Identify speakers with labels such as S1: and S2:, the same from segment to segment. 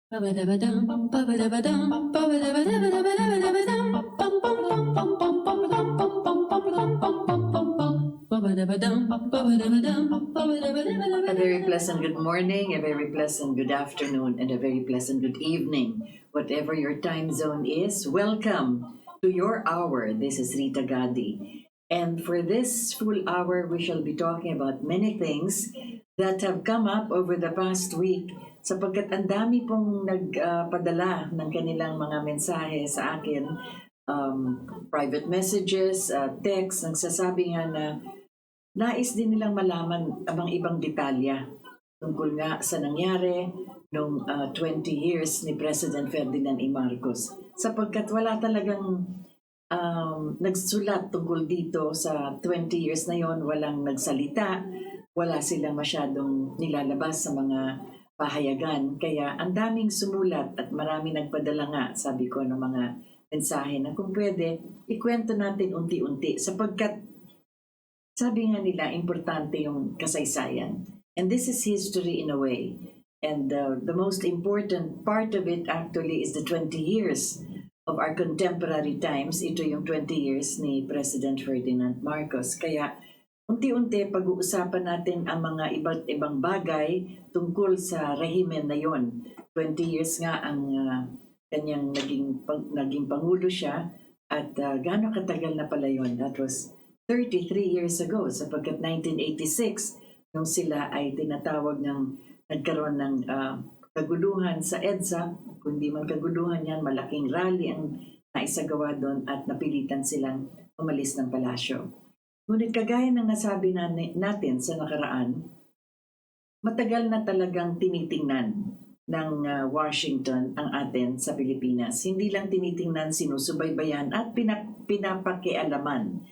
S1: Very pleasant good morning, a very pleasant good afternoon, and a very pleasant good evening. Whatever your time zone is, welcome to your hour. This is Rita Gadi. And for this full hour, we shall be talking about many things that have come up over the past week sapagkat ang dami pong nagpadala ng kanilang mga mensahe sa akin, private messages, text, nagsasabi nga na nais din nilang malaman ang mga ibang detalya tungkol nga sa nangyari noong 20 years ni President Ferdinand E. Marcos. Sapagkat wala talagang nagsulat tungkol dito sa 20 years na yon, walang nagsalita, wala silang masyadong nilalabas sa mga pahayagan. Kaya ang daming sumulat at marami nagpadala nga, sabi ko, ng mga mensahe na kung pwede, ikwento natin unti-unti sapagkat sabi nga nila, importante yung kasaysayan. And this is history in a way. And the most important part of it actually is the 20 years of our contemporary times. Ito yung 20 years ni President Ferdinand Marcos. Kaya unti-unti pag-uusapan natin ang mga iba't ibang bagay tungkol sa rehimen na yon. 20 years nga ang kanyang naging pangulo siya at gaano katagal na pala yon. That was 33 years ago sapagkat 1986 nung sila ay tinatawag ng nagkaroon ng kaguluhan sa EDSA. Kung di man kaguluhan yan, malaking rally ang naisagawa doon at napilitan silang umalis ng palasyo. Ngunit kagaya ng nasabi natin sa nakaraan, matagal na talagang tinitingnan ng Washington ang atin sa Pilipinas. Hindi lang tinitingnan, sinusubaybayan at pinapakialaman.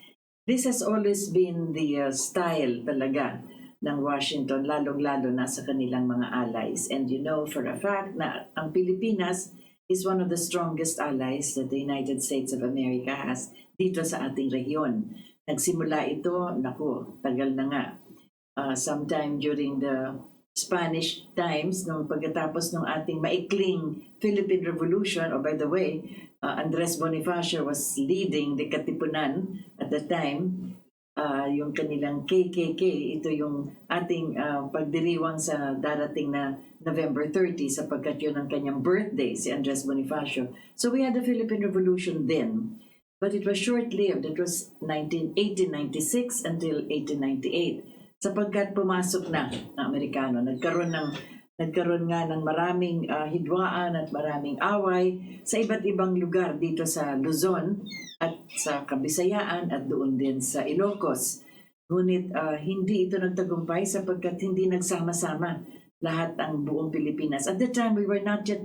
S1: This has always been the style talaga ng Washington, lalong-lalo na sa kanilang mga allies. And you know for a fact na ang Pilipinas is one of the strongest allies that the United States of America has dito sa ating rehiyon. Nagsimula ito, tagal na nga. Sometime during the Spanish times, nung pagkatapos ng ating maikling Philippine Revolution, by the way, Andres Bonifacio was leading the Katipunan at the time, yung kanilang KKK, ito yung ating pagdiriwang sa darating na November 30 sapagkat yun ang kanyang birthday, si Andres Bonifacio. So we had the Philippine Revolution then. But it was short-lived. It was 1896 until 1898. Sapagkat pumasok na ng Amerikano, nagkaroon nga ng maraming hidwaan at maraming away sa iba't ibang lugar dito sa Luzon at sa Kabisayaan at doon din sa Ilocos. Ngunit hindi ito nagtagumpay sapagkat hindi nagsama-sama lahat ang buong Pilipinas. At the time, we were not yet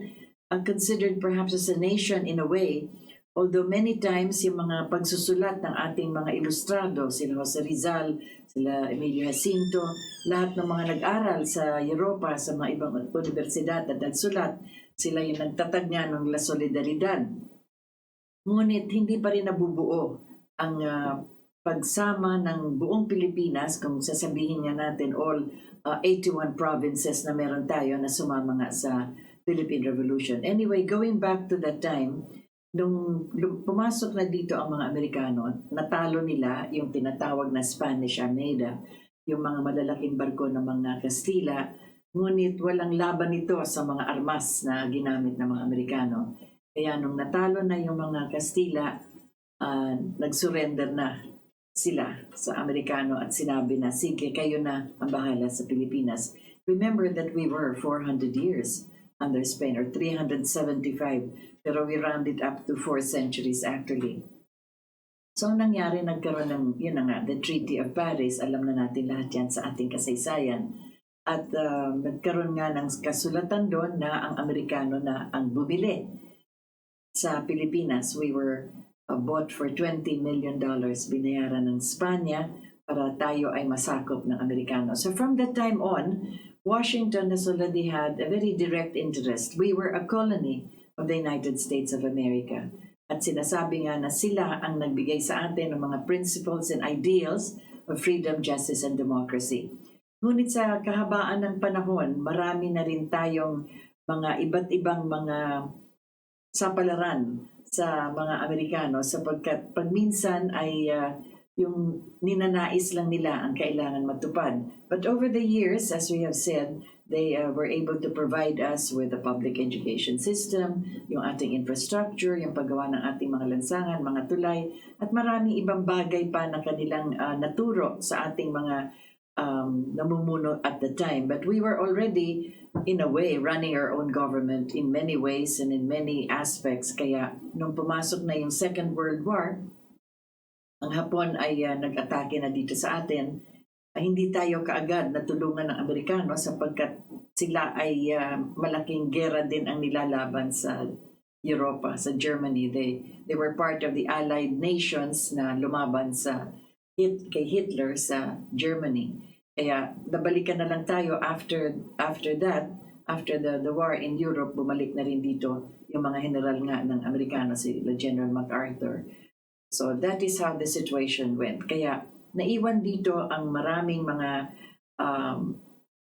S1: considered perhaps as a nation in a way. Although many times yung mga pagsusulat ng ating mga ilustrado, sila Jose Rizal, sila Emilio Jacinto, lahat ng mga nag-aral sa Europa, sa mga ibang universidad at nagsulat, sila yung nagtatag nga ng La Solidaridad. Ngunit hindi pa rin nabubuo ang pagsama ng buong Pilipinas, kung sasabihin nga natin all 81 provinces na meron tayo na sumama nga sa Philippine Revolution. Anyway, going back to that time, nung pumasok na dito ang mga Amerikano, natalo nila yung tinatawag na Spanish Armada, yung mga malalaking barko ng mga Kastila, ngunit walang laban ito sa mga armas na ginamit ng mga Amerikano. Kaya nung natalo na yung mga Kastila, nag-surrender na sila sa Amerikano at sinabi na, sige, kayo na ang bahala sa Pilipinas. Remember that we were 400 years under Spain, or 375, pero we round it up to 4 centuries actually. So ang nangyari, nagkaroon ng, yun na nga, the Treaty of Paris, alam na natin lahat yan sa ating kasaysayan. At nagkaroon nga ng kasulatan doon na ang Amerikano na ang bumili sa Pilipinas. We were bought for $20 million, binayaran ng Spanya para tayo ay masakop ng Amerikano. So from that time on, Washington has already had a very direct interest. We were a colony of the United States of America. At sinasabi nga na sila ang nagbigay sa atin ng mga principles and ideals of freedom, justice, and democracy. Ngunit sa kahabaan ng panahon, marami na rin tayong mga iba't ibang mga sapalaran sa mga Amerikano sapagkat pagminsan ay yung ninanais lang nila ang kailangan matupad. But over the years, as we have said, they were able to provide us with a public education system, yung ating infrastructure, yung paggawa ng ating mga lansangan, mga tulay, at maraming ibang bagay pa na kanilang naturo sa ating mga namumuno at the time. But we were already, in a way, running our own government in many ways and in many aspects. Kaya nung pumasok na yung Second World War, ang Hapon ay nag-atake na dito sa atin, hindi tayo kaagad natulungan ng Amerikano sapagkat sila ay malaking gera din ang nilalaban sa Europa, sa Germany. They were part of the Allied nations na lumaban kay Hitler sa Germany. Kaya nabalikan na lang tayo after that, after the war in Europe, bumalik na rin dito yung mga general nga ng Amerikano, si General MacArthur. So that is how the situation went. Kaya naiwan dito ang maraming mga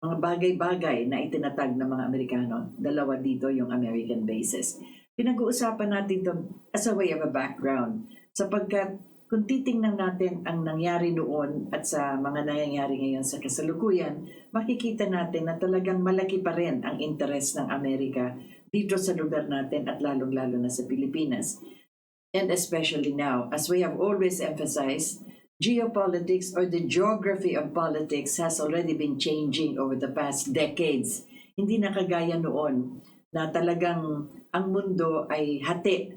S1: bagay-bagay na itinatag ng mga Amerikano. Dalawa dito yung American bases. Pinag-uusapan natin ito as a way of a background sapagkat kung titingnan natin ang nangyari noon at sa mga nangyayari ngayon sa kasalukuyan, makikita natin na talagang malaki pa rin ang interes ng Amerika dito sa lugar natin at lalong-lalo na sa Pilipinas. And especially now, as we have always emphasized, geopolitics or the geography of politics has already been changing over the past decades. Hindi na kagaya noon na talagang ang mundo ay hati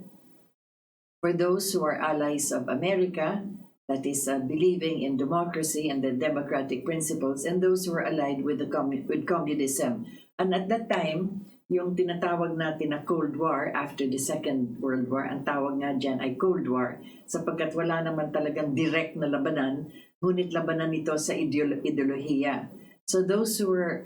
S1: for those who are allies of America, that is believing in democracy and the democratic principles, and those who are allied with with communism. And at that time, yung tinatawag natin na Cold War after the Second World War, ang tawag nga dyan ay Cold War sapagkat wala naman talagang direct na labanan, ngunit labanan ito sa ideolohiya. So those who were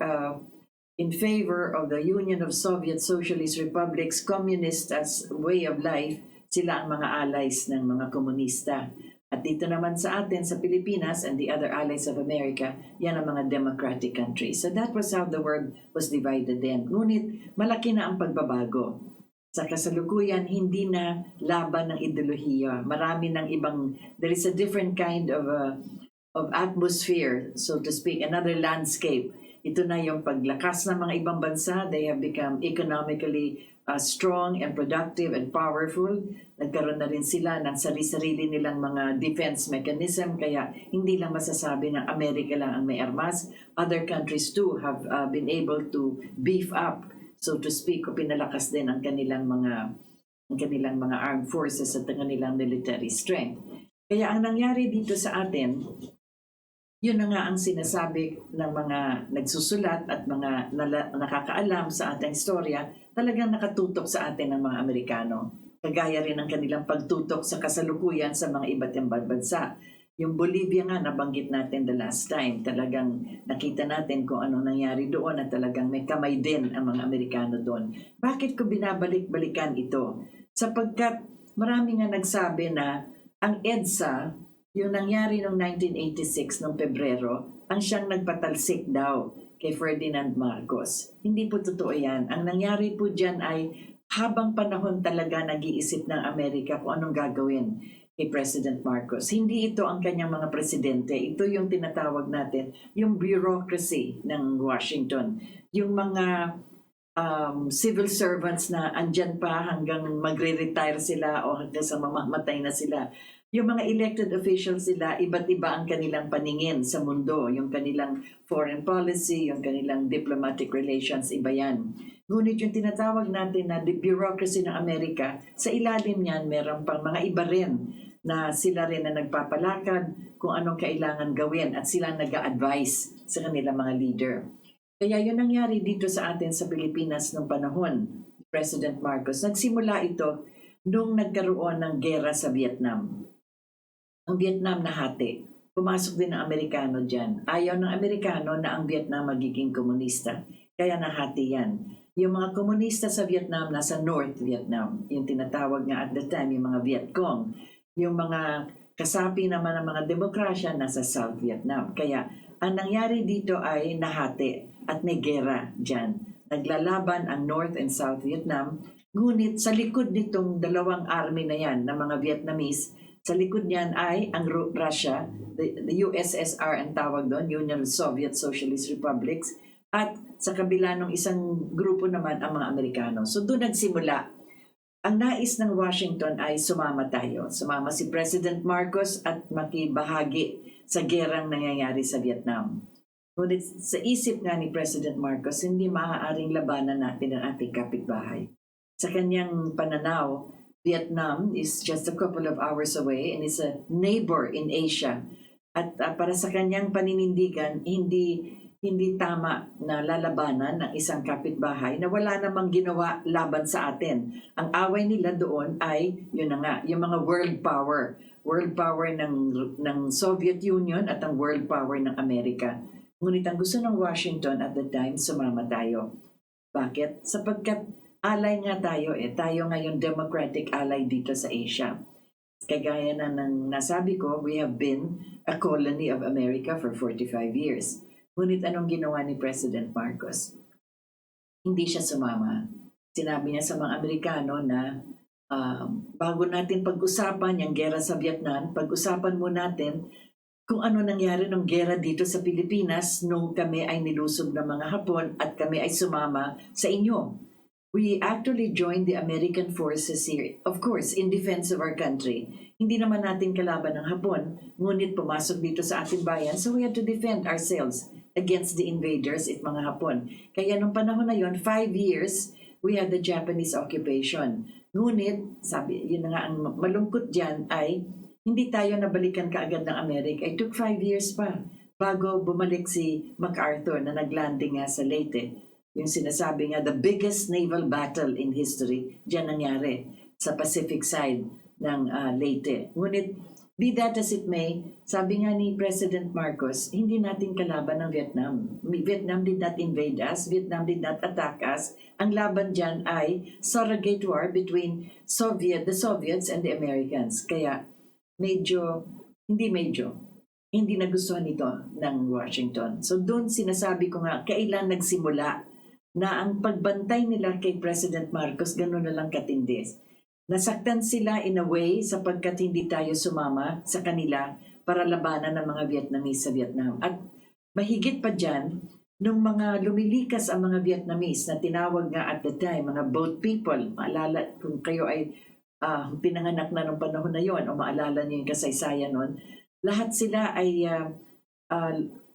S1: in favor of the Union of Soviet Socialist Republics, communist as way of life, sila ang mga allies ng mga komunista. At dito naman sa atin, sa Pilipinas and the other allies of America, yan ang mga democratic countries. So that was how the world was divided then. Ngunit malaki na ang pagbabago. Sa kasalukuyan, hindi na laban ng ideolohiya. Marami ng ibang, there is a different kind of atmosphere, so to speak, another landscape. Ito na yung paglakas ng mga ibang bansa. They have become economically strong and productive and powerful. Nagkaroon na rin sila ng sarili-sarili nilang mga defense mechanism. Kaya hindi lang masasabi na Amerika lang ang may armas. Other countries too have been able to beef up, so to speak, o pinalakas din ang kanilang mga armed forces at ang kanilang military strength. Kaya ang nangyari dito sa atin, yun na nga ang sinasabi ng mga nagsusulat at mga nakakaalam sa ating istorya, talagang nakatutok sa atin ng mga Amerikano. Kagaya rin ng kanilang pagtutok sa kasalukuyan sa mga iba't ibang bansa. Yung Bolivia nga, nabanggit natin the last time, talagang nakita natin kung ano nangyari doon at talagang may kamay din ang mga Amerikano doon. Bakit ko binabalik-balikan ito? Sapagkat marami nga nagsabi na ang EDSA, yung nangyari noong 1986, noong Pebrero, ang siyang nagpatalsik daw kay Ferdinand Marcos. Hindi po totoo yan. Ang nangyari po dyan ay habang panahon talaga nag-iisip ng Amerika kung anong gagawin kay President Marcos. Hindi ito ang kanyang mga presidente. Ito yung tinatawag natin, yung bureaucracy ng Washington. Yung mga civil servants na andyan pa hanggang magre-retire sila o hanggang sa mamamatay na sila. Yung mga elected officials sila, iba't iba ang kanilang paningin sa mundo. Yung kanilang foreign policy, yung kanilang diplomatic relations, iba yan. Ngunit yung tinatawag natin na the bureaucracy ng Amerika, sa ilalim niyan, meron pang mga iba rin na sila rin na nagpapalakad kung anong kailangan gawin at sila nag-a-advise sa kanilang mga leader. Kaya yun nangyari dito sa atin sa Pilipinas noong panahon, President Marcos. Nagsimula ito nung nagkaroon ng gera sa Vietnam. Ang Vietnam nahati. Pumasok din ang Amerikano dyan. Ayaw ng Amerikano na ang Vietnam magiging komunista. Kaya nahati yan. Yung mga komunista sa Vietnam nasa North Vietnam. Yung tinatawag nga at the time yung mga Viet Cong. Yung mga kasapi naman ng mga demokrasya nasa South Vietnam. Kaya ang nangyari dito ay nahati at may gera dyan. naglalaban ang North and South Vietnam. Ngunit sa likod nitong dalawang army na yan, ng mga Vietnamese, sa likod niyan ay ang Russia, the USSR ang tawag doon, Union of Soviet Socialist Republics, at sa kabila ng isang grupo naman ang mga Amerikano. So doon nagsimula. Ang nais ng Washington ay sumama tayo. Sumama si President Marcos at makibahagi sa gerang nangyayari sa Vietnam. Ngunit sa isip nga ni President Marcos, hindi maaaring labanan natin ang ating kapitbahay. Sa kanyang pananaw, Vietnam is just a couple of hours away and is a neighbor in Asia. At para sa kanyang paninindigan, hindi tama na lalabanan ng isang kapitbahay na wala namang ginawa laban sa atin. Ang away nila doon ay, yun na nga, yung mga world power. World power ng Soviet Union at ang world power ng Amerika. Ngunit ang gusto ng Washington at the time, sumama tayo. Bakit? Sapagkat alay nga tayo tayo ngayon democratic ally dito sa Asia. Kagaya na ng nasabi ko, we have been a colony of America for 45 years. Ngunit anong ginawa ni President Marcos? Hindi siya sumama. Sinabi niya sa mga Amerikano na bago natin pag-usapan yung gera sa Vietnam, pag-usapan mo natin kung ano nangyari ng gera dito sa Pilipinas nung kami ay nilusob ng mga Hapon at kami ay sumama sa inyo. We actually joined the American forces here, of course, in defense of our country. Hindi naman natin kalaban ng Hapon, ngunit pumasok dito sa ating bayan, so we had to defend ourselves against the invaders at mga Hapon. Kaya nung panahon na yon, 5 years, we had the Japanese occupation. Ngunit, sabi, yun na nga ang malungkot dyan ay, hindi tayo nabalikan kaagad ng Amerika. It took 5 years pa bago bumalik si MacArthur na naglanding nga sa Leyte. Yung sinasabi nga, the biggest naval battle in history, dyan nangyari sa Pacific side ng Leyte. Ngunit, be that as it may, sabi nga ni President Marcos, hindi natin kalaban ng Vietnam. Vietnam did not invade us. Vietnam did not attack us. Ang laban dyan ay surrogate war between the Soviets and the Americans. Kaya, hindi nagustuhan ito ng Washington. So doon sinasabi ko nga, kailan nagsimula na ang pagbantay nila kay President Marcos gano'n na lang katindi. Nasaktan sila in a way sapagkat hindi tayo sumama sa kanila para labanan ng mga Vietnamese sa Vietnam. At mahigit pa dyan, nung mga lumilikas ang mga Vietnamese na tinawag nga at the time, mga boat people, maalala kung kayo ay pinanganak na nung panahon na yon o maalala niyo yung kasaysayan nun, lahat sila ay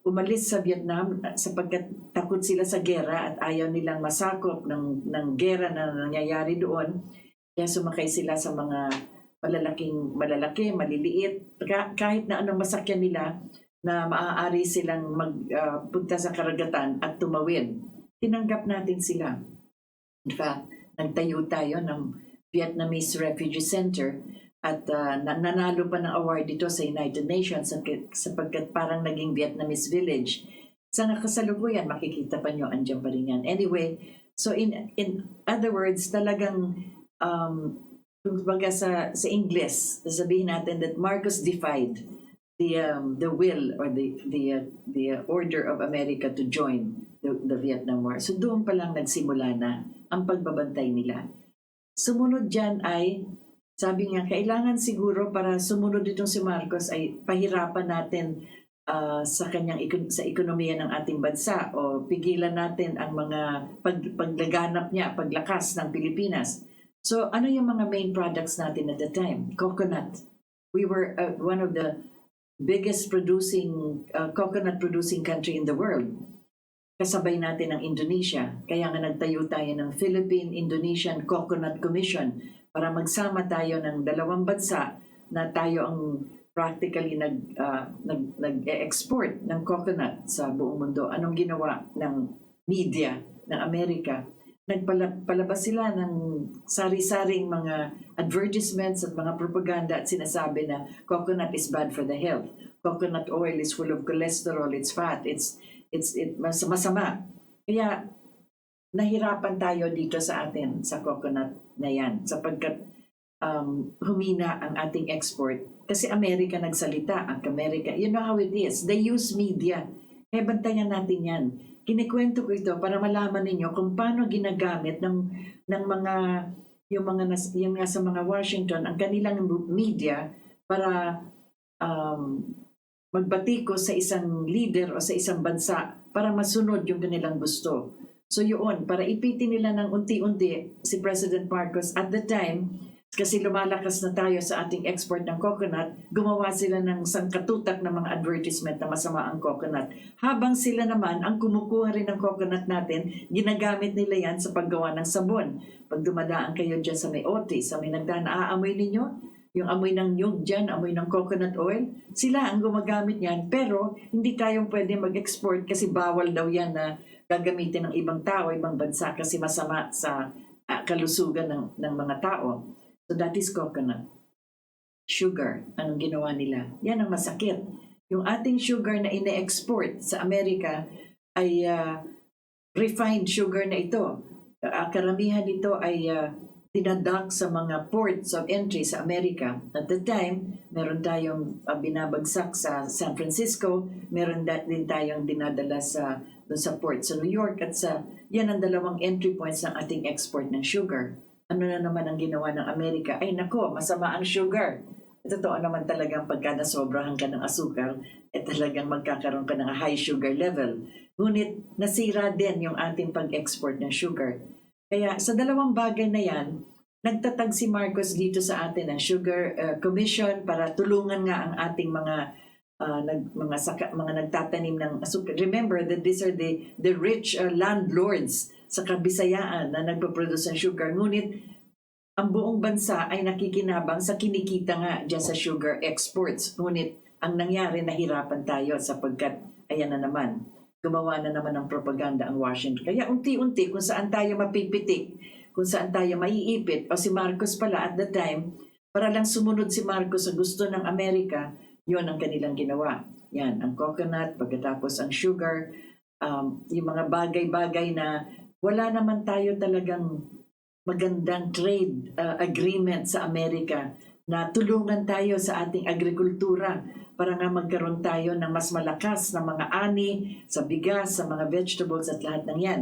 S1: umalis sa Vietnam sapagkat takot sila sa gera at ayaw nilang masakop ng gera na nangyayari doon. Kaya sumakay sila sa mga malalaki, maliliit, kahit na anong masakyan nila na maaari silang magpunta sa karagatan at tumawid. Tinanggap natin sila. In fact, nagtayo tayo ng Vietnamese Refugee Center at nanalo pa ng award dito sa United Nations sapagkat parang naging Vietnamese village. Sa kasalukuyan, makikita pa nyo, andyan pa rin yan. Anyway, so in other words, talagang kumbaga sa English, sabihin natin that Marcos defied the will or the order of America to join the Vietnam War. So doon pa lang nagsimula na ang pagbabantay nila. Sumunod dyan ay, sabi nga, kailangan siguro para sumunod itong si Marcos ay pahirapan natin sa ekonomiya ng ating bansa o pigilan natin ang mga paglaganap niya, paglakas ng Pilipinas. So ano yung mga main products natin at the time? Coconut. We were one of the biggest coconut producing country in the world. Kasabay natin ang Indonesia. Kaya nga nagtayo tayo ng Philippine-Indonesian Coconut Commission para magsama tayo ng dalawang bansa na tayo ang practically nag-export ng coconut sa buong mundo. Anong ginawa ng media ng Amerika? Nagpalabas sila ng sari-saring mga advertisements at mga propaganda at sinasabi na coconut is bad for the health. Coconut oil is full of cholesterol, it's fat, it's masama. Kaya nahirapan tayo dito sa atin sa coconut na yan sapagkat humina ang ating export kasi Amerika nagsalita. Ang Amerika, you know how it is. They use media. Kaya bantayan natin yan. kinikwento ko ito para malaman ninyo kung paano ginagamit ng mga yung nga sa mga Washington ang kanilang media para um, magbatikos sa isang leader o sa isang bansa para masunod yung kanilang gusto. So yun, para ipitin nila ng unti-unti si President Marcos at the time, kasi lumalakas na tayo sa ating export ng coconut, gumawa sila ng sangkatutak ng mga advertisement na masama ang coconut. Habang sila naman, ang kumukuha rin ng coconut natin, ginagamit nila yan sa paggawa ng sabon. Pag dumadaan kayo dyan sa may otis, sa may nagdaan, naaamoy ninyo? Yung amoy ng nyug dyan, amoy ng coconut oil, sila ang gumagamit yan. Pero hindi tayong pwede mag-export kasi bawal daw yan na gagamitin ng ibang tao, ibang bansa kasi masama sa kalusugan ng mga tao. So that is coconut. Sugar, anong ginawa nila? Yan ang masakit. Yung ating sugar na ine-export sa Amerika ay refined sugar na ito. Karamihan nito ay dinadock sa mga ports of entry sa Amerika. At the time, meron tayong binabagsak sa San Francisco, meron din tayong dinadala sa port sa New York at yan ang dalawang entry points ng ating export ng sugar. Ano na naman ang ginawa ng Amerika? Ay nako, masama ang sugar. Totoo naman talagang pagka nasobrahan ka ng asukal, talagang magkakaroon ka ng high sugar level. Ngunit nasira din yung ating pag-export ng sugar. Kaya sa dalawang bagay na yan, nagtatag si Marcos dito sa atin ng Sugar Commission para tulungan nga ang ating mga nagtatanim ng asukal. Remember that these are the rich landlords sa Kabisayaan na nagpo-produce ng sugar. Ngunit ang buong bansa ay nakikinabang sa kinikita nga dyan sa sugar exports. Ngunit ang nangyari, nahirapan tayo sapagkat, ayan na naman, gumawa na naman ng propaganda ang Washington. Kaya unti-unti kung saan tayo mapipitik, kung saan tayo maiipit, o si Marcos pala at the time, para lang sumunod si Marcos sa gusto ng Amerika, yon ang kanilang ginawa. Yan, ang coconut, pagkatapos ang sugar, yung mga bagay-bagay na wala naman tayo talagang magandang trade agreement sa Amerika na tulungan tayo sa ating agrikultura para nga magkaroon tayo ng mas malakas na mga ani sa bigas, sa mga vegetables at lahat ng yan.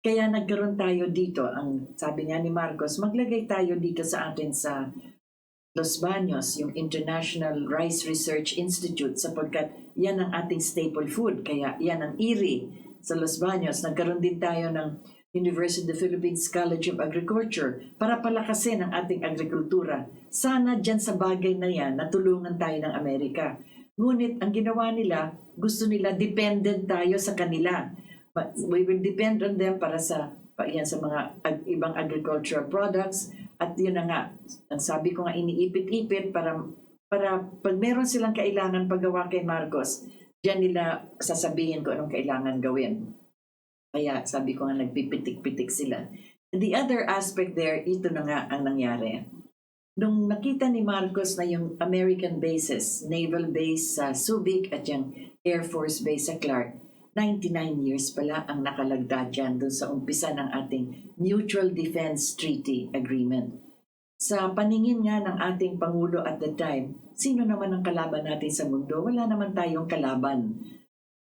S1: Kaya nagkaroon tayo dito, ang sabi nga ni Marcos, maglagay tayo dito sa atin sa Los Baños, yung International Rice Research Institute, sapagkat yan ang ating staple food. Kaya yan ang IRI sa Los Baños. Nagkaroon din tayo ng University of the Philippines College of Agriculture para palakasin ang ating agrikultura. Sana dyan sa bagay na yan, natulungan tayo ng Amerika. Ngunit ang ginawa nila, gusto nila dependent tayo sa kanila. But we will depend on them para sa mga ibang agricultural products. At yun na nga, ang sabi ko nga iniipit-ipit para pag meron silang kailangan paggawa kay Marcos, dyan nila sasabihin ko anong kailangan gawin. Kaya sabi ko nga nagpipitik-pitik sila. The other aspect there, ito na nga ang nangyari. Nung nakita ni Marcos na yung American bases, naval base sa Subic at yung Air Force base sa Clark, 99 years pala ang nakalagda dyan doon sa umpisa ng ating Mutual Defense Treaty Agreement. Sa paningin nga ng ating Pangulo at the time, sino naman ang kalaban natin sa mundo? Wala naman tayong kalaban.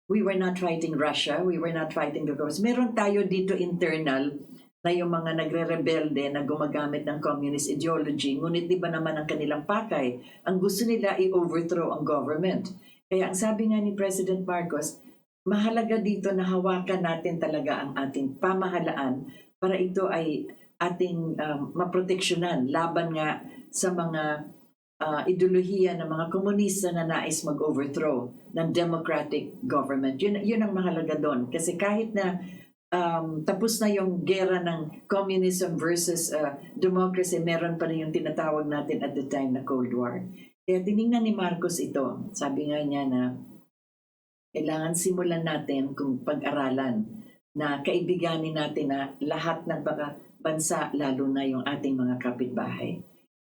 S1: We were not fighting Russia, we were not fighting the Russians. Meron tayo dito internal na yung mga nagre-rebelde na gumagamit ng communist ideology, ngunit di ba naman ang kanilang pakay? Ang gusto nila i-overthrow ang government. Kaya ang sabi nga ni President Marcos, mahalaga dito na hawakan natin talaga ang ating pamahalaan para ito ay ating maproteksyonan laban nga sa mga ideolohiya ng mga komunista na nais mag-overthrow ng democratic government. Yun ang mahalaga doon. Kasi kahit na tapos na yung gera ng communism versus democracy, meron pa rin yung tinatawag natin at the time na Cold War. Kaya tinignan ni Marcos ito. Sabi nga niya na kailangan simulan natin kung pag-aralan na kaibiganin natin na lahat ng bansa, lalo na yung ating mga kapitbahay.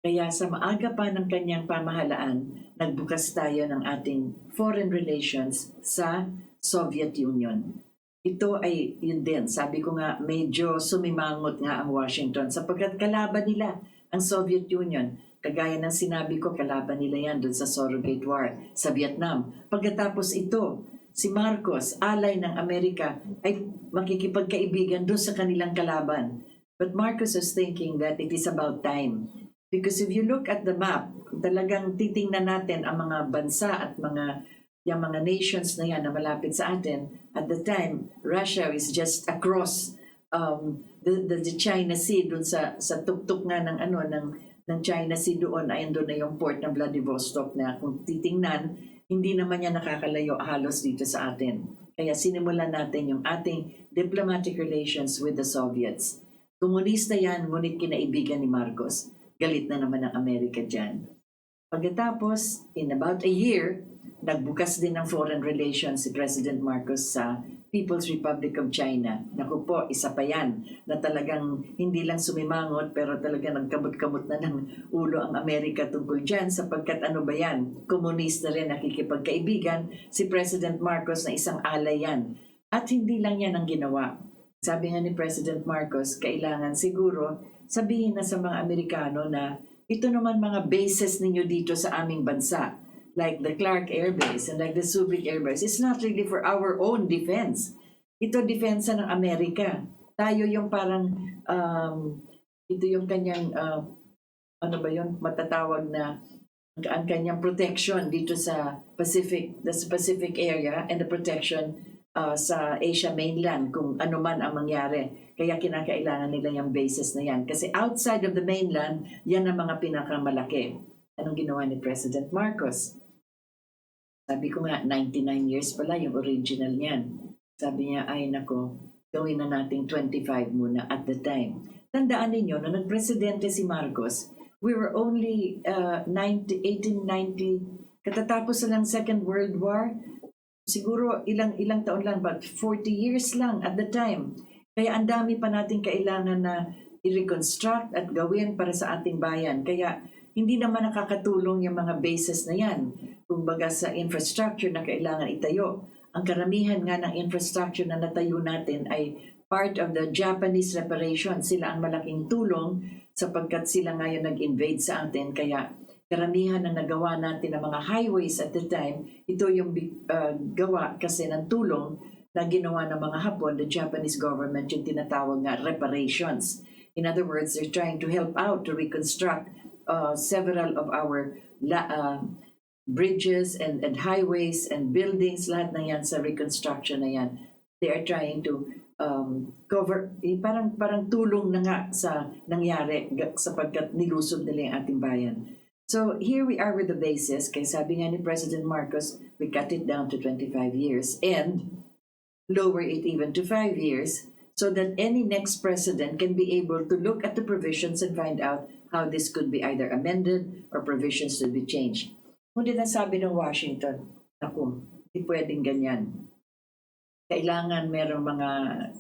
S1: Kaya sa maaga pa ng kanyang pamahalaan, nagbukas tayo ng ating foreign relations sa Soviet Union. Ito ay yun din, sabi ko nga medyo sumimangot nga ang Washington sapagkat kalaban nila ang Soviet Union. Kagaya ng sinabi ko, kalaban nila yan doon sa surrogate war sa Vietnam. Pagkatapos ito, si Marcos, alay ng Amerika, ay makikipagkaibigan doon sa kanilang kalaban. But Marcos was thinking that it is about time. Because if you look at the map, talagang titingnan natin ang mga bansa at yung mga nations na yan na malapit sa atin. At the time, Russia is just across the China Sea, doon sa tuktok nga ng China Sea doon, ay doon na yung port ng Vladivostok na kung titingnan, hindi naman yan nakakalayo halos dito sa atin. Kaya sinimulan natin yung ating diplomatic relations with the Soviets. Komunista yan, ngunit kinaibigan ni Marcos. Galit na naman ang Amerika dyan. Pagkatapos, in about a year, nagbukas din ng foreign relations si President Marcos sa People's Republic of China. Naku po, isa pa yan na talagang hindi lang sumimangot pero talagang nagkamot-kamot na ng ulo ang Amerika tungkol dyan sapagkat ano ba yan? Komunista rin nakikipagkaibigan si President Marcos na isang alay yan. At hindi lang yan ang ginawa. Sabi nga ni President Marcos, kailangan siguro sabihin na sa mga Amerikano na ito naman mga bases ninyo dito sa aming bansa, like the Clark Air Base and like the Subic Air Base, it's not really for our own defense. Ito depensa ng Amerika. Tayo yung parang, ito yung kanyang, ano ba yun, matatawag na ang kanyang protection dito sa Pacific area and the protection sa Asia mainland kung ano man ang mangyari. Kaya kinakailangan nila yung bases na yan. Kasi outside of the mainland, yan ang mga pinakamalaki. Anong ginawa ni President Marcos? Sabi ko nga, 99 years pala yung original niyan. Sabi niya, ay nako, gawin na nating 25 muna at the time. Tandaan ninyo, nung nagpresidente si Marcos, we were only 1890, katatapos na ng Second World War, siguro ilang taon lang, but 40 years lang at the time. Kaya ang dami pa natin kailangan na i-reconstruct at gawin para sa ating bayan. Kaya hindi naman nakakatulong yung mga bases na yan. Kumbaga sa infrastructure na kailangan itayo. Ang karamihan nga ng infrastructure na natayo natin ay part of the Japanese reparation. Sila ang malaking tulong sapagkat sila ngayon nag-invade sa atin. Kaya karamihan na nagawa natin ng mga highways at the time, ito yung gawa kasi ng tulong na ginawa ng mga Hapon, the Japanese government, yung tinatawag nga reparations. In other words, they're trying to help out to reconstruct several of our bridges and highways and buildings, lahat na yan sa reconstruction na yan. They are trying to cover, parang tulong na nga sa nangyari sapagkat nilusob nila yung ating bayan. So here we are with the basis. Kaya sabi nga ni President Marcos, we cut it down to 25 years and lower it even to 5 years so that any next president can be able to look at the provisions and find out how this could be either amended or provisions to be changed. Ngunit ang sabi ng Washington, naku, hindi pwedeng ganyan. Kailangan merong mga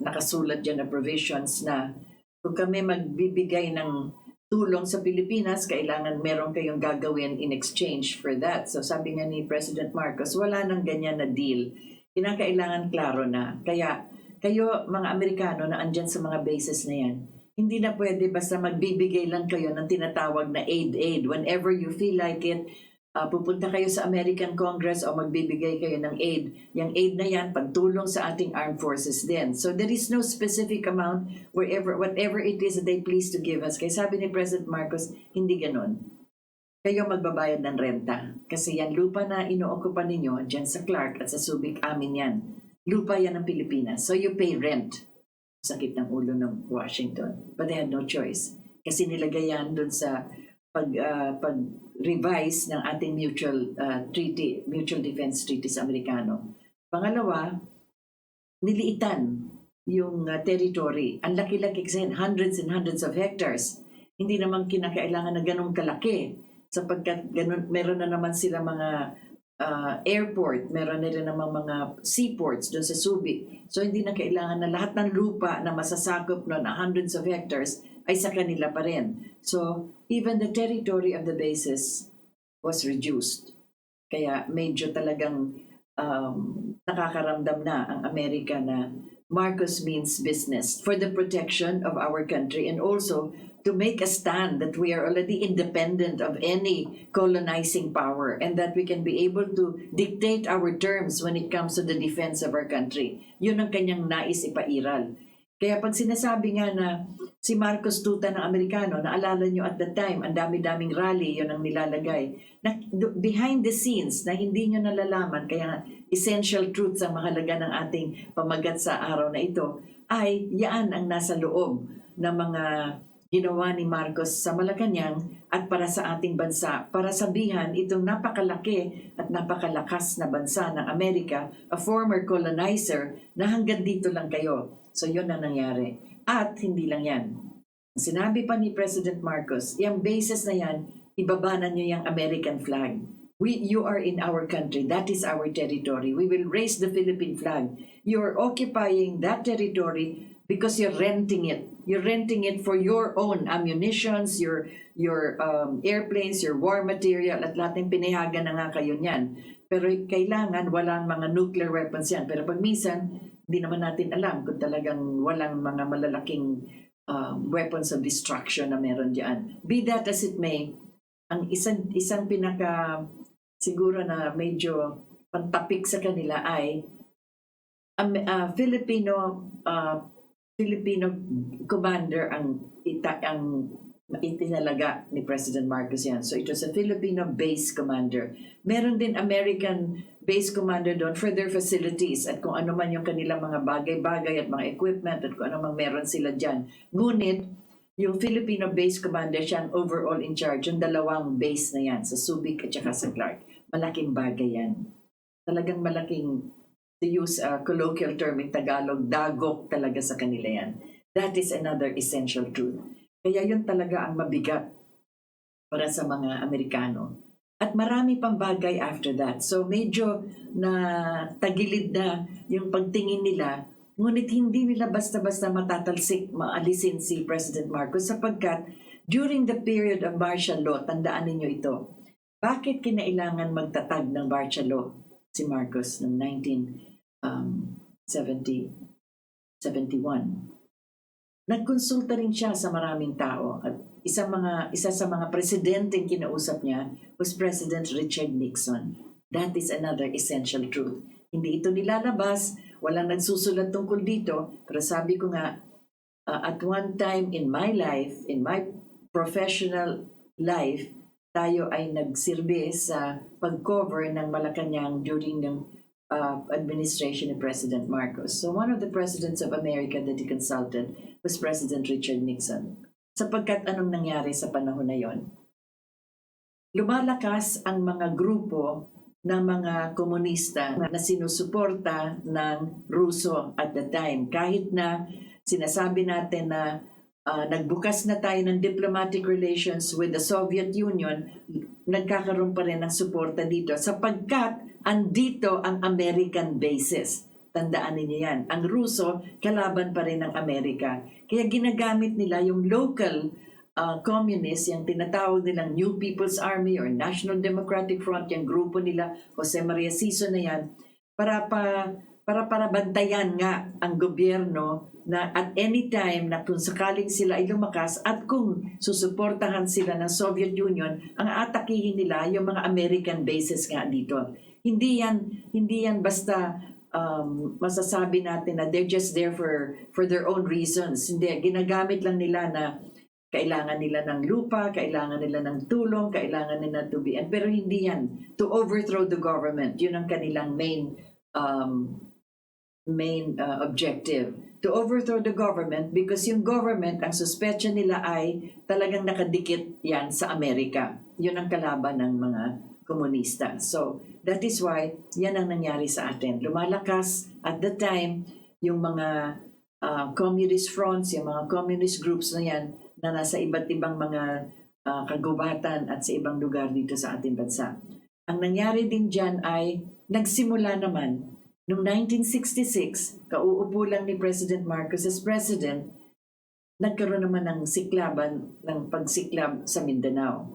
S1: nakasulat dyan na provisions na kung kami magbibigay ng tulong sa Pilipinas, kailangan meron kayong gagawin in exchange for that. So sabi nga ni President Marcos, wala nang ganyan na deal. Kinakailangan klaro na. Kaya kayo mga Amerikano na andyan sa mga bases na yan, hindi na pwede basta magbibigay lang kayo ng tinatawag na aid. Whenever you feel like it, pupunta kayo sa American Congress o magbibigay kayo ng aid. Yung aid na yan, pagtulong sa ating armed forces din. So there is no specific amount whatever it is that they please to give us. Kaya sabi ni President Marcos, hindi ganun. Kayo magbabayad ng renta. Kasi yan lupa na inookupan ninyo dyan sa Clark at sa Subic, amin yan. Lupa yan ng Pilipinas. So you pay rent. Sakit ng ulo ng Washington. But they had no choice. Kasi nilagay yan dun sa pag-revise ng ating mutual defense treaty sa Amerikano. Pangalawa, niliitan yung territory. Ang laki-laki kasi hundreds and hundreds of hectares. Hindi naman kinakailangan na ganun kalaki. Sapagkat ganun, meron na naman sila mga airport, meron na rin naman mga seaports doon sa Subic. So hindi na kailangan na lahat ng lupa na masasakop na hundreds of hectares ay sa kanila pa rin. So even the territory of the bases was reduced. Kaya medyo talagang nakakaramdam na ang Amerika na Marcos means business for the protection of our country and also to make a stand that we are already independent of any colonizing power and that we can be able to dictate our terms when it comes to the defense of our country. Yun ang kanyang nais ipairal. Kaya pag sinasabi nga na si Marcos tuta ng Amerikano, naalala nyo at that time, ang dami-daming rally, yun ang nilalagay. Na, behind the scenes, na hindi nyo nalalaman, kaya essential truths ang mahalaga ng ating pamagat sa araw na ito, ay yan ang nasa loob ng mga ginawa ni Marcos sa Malacanang at para sa ating bansa, para sabihan itong napakalaki at napakalakas na bansa ng Amerika, a former colonizer, na hanggang dito lang kayo. So yun ang nangyari. At hindi lang yan. Sinabi pa ni President Marcos, yung bases na yan, ibabanan nyo yung American flag. You are in our country. That is our territory. We will raise the Philippine flag. You're occupying that territory because you're renting it. You're renting it for your own ammunitions, your airplanes, your war material, at lahat ng pinayagan na nga kayo niyan. Pero kailangan walang mga nuclear weapons yan. Pero pag minsan, hindi naman natin alam kung talagang walang mga malalaking weapons of destruction na meron diyan. Be that as it may, ang isang pinaka siguro na medyo pantapik sa kanila ay Filipino commander ang itinalaga ni President Marcos yan. So it was a Filipino base commander. Meron din American base commander doon for their facilities at kung ano man yung kanilang mga bagay-bagay at mga equipment at kung ano man meron sila dyan. Ngunit, yung Filipino base commander siya ang overall in charge, yung dalawang base na yan, sa Subic at saka sa Clark. Malaking bagay yan. Talagang malaking, to use a colloquial term in Tagalog, dagok talaga sa kanila yan. That is another essential truth. Kaya yun talaga ang mabigat para sa mga Amerikano. At marami pang bagay after that. So medyo na tagilid na yung pagtingin nila, ngunit hindi nila basta-basta matatalsik, maalisin si President Marcos sapagkat during the period of martial law, tandaan ninyo ito, bakit kinailangan magtatag ng martial law si Marcos noong 1971? Nagkonsulta rin siya sa maraming tao at isa sa mga presidenteng kinausap niya was President Richard Nixon. That is another essential truth. Hindi ito nilalabas, walang nagsusulat tungkol dito, pero sabi ko nga, at one time in my life, in my professional life, tayo ay nagsilbi sa pag-cover ng Malacanang during ng administration of President Marcos. So one of the presidents of America that he consulted was President Richard Nixon. Sapagkat anong nangyari sa panahon na yon? Lumalakas ang mga grupo ng mga komunista na sinusuporta ng Ruso at the time. Kahit na sinasabi natin na nagbukas na tayo ng diplomatic relations with the Soviet Union, nagkakaroon pa rin ng suporta dito sapagkat andito ang American bases. Tandaan niyo yan. Ang Ruso, kalaban pa rin ng Amerika. Kaya ginagamit nila yung local communists, yung tinatawag nilang New People's Army or National Democratic Front, yung grupo nila, Jose Maria Siso na yan, para bantayan nga ang gobyerno na at any time na kung sakaling sila ay lumakas at kung susuportahan sila ng Soviet Union, ang atakihin nila yung mga American bases nga dito. Hindi yan basta masasabi natin na they're just there for their own reasons. Hindi, ginagamit lang nila na kailangan nila ng lupa, kailangan nila ng tulong, kailangan nila to be, pero hindi yan to overthrow the government. Yun ang kanilang main objective, to overthrow the government because yung government, ang suspetsya nila ay talagang nakadikit yan sa Amerika. Yun ang kalaban ng mga komunista. So, that is why yan ang nangyari sa atin. Lumalakas at the time yung mga communist fronts, yung mga communist groups na yan na nasa iba't ibang mga kagubatan at sa ibang lugar dito sa ating bansa. Ang nangyari din dyan ay nagsimula naman noong 1966, kauupo lang ni President Marcos as president, nagkaroon naman ng pagsiklab sa Mindanao.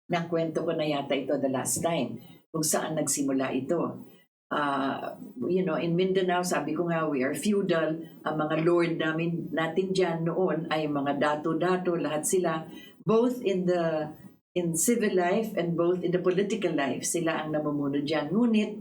S1: Nakwento ko na yata ito the last time, kung saan nagsimula ito. In Mindanao, sabi ko nga, we are feudal. Ang mga lord natin dyan noon ay mga dato-dato, lahat sila, both in civil life and both in the political life, sila ang namumuno dyan. Ngunit,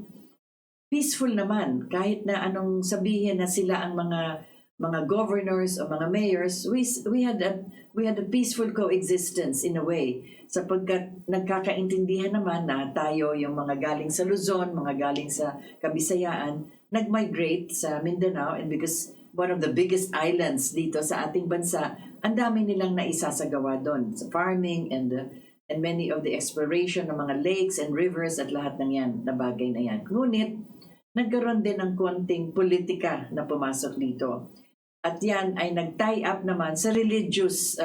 S1: peaceful naman, kahit na anong sabihin na sila ang mga governors o mga mayors, we had a peaceful coexistence in a way, sapagkat nagkakaintindihan naman na tayo, yung mga galing sa Luzon, mga galing sa Kabisayaan, nag-migrate sa Mindanao, and because one of the biggest islands dito sa ating bansa, ang dami nilang naisasagawa doon sa farming and many of the exploration ng mga lakes and rivers at lahat ng yan na bagay na yan. Ngunit nagkaroon din ng konting politika na pumasok dito. At yan ay nag-tie up naman sa religious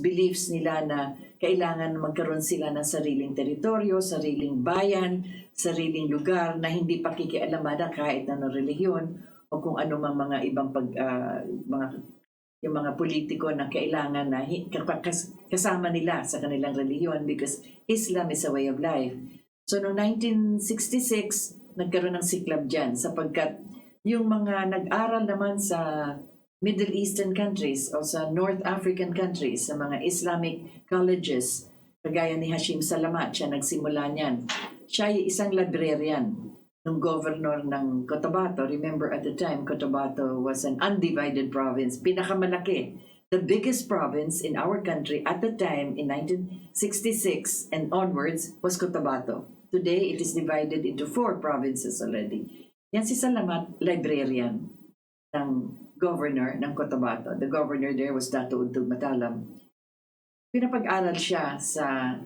S1: beliefs nila na kailangan magkaroon sila ng sariling teritoryo, sariling bayan, sariling lugar na hindi pakikialaman kahit anong relihiyon o kung ano mang mga ibang yung mga politiko na kailangan na kasama nila sa kanilang relihiyon, because Islam is a way of life. So noong 1966, nagkaroon ng siklab dyan sapagkat yung mga nag-aral naman sa Middle Eastern countries o sa North African countries, sa mga Islamic colleges, kagaya ni Hashim Salamat, siya nagsimula niyan. Siya ay isang librarian ng governor ng Cotabato. Remember at the time, Cotabato was an undivided province, pinakamalaki. The biggest province in our country at the time in 1966 and onwards was Cotabato. Today, it is divided into 4 provinces already. Yan si Salamat, librarian ng governor ng Cotabato. The governor there was Dato Untog Matalam. Pinapag-aral siya sa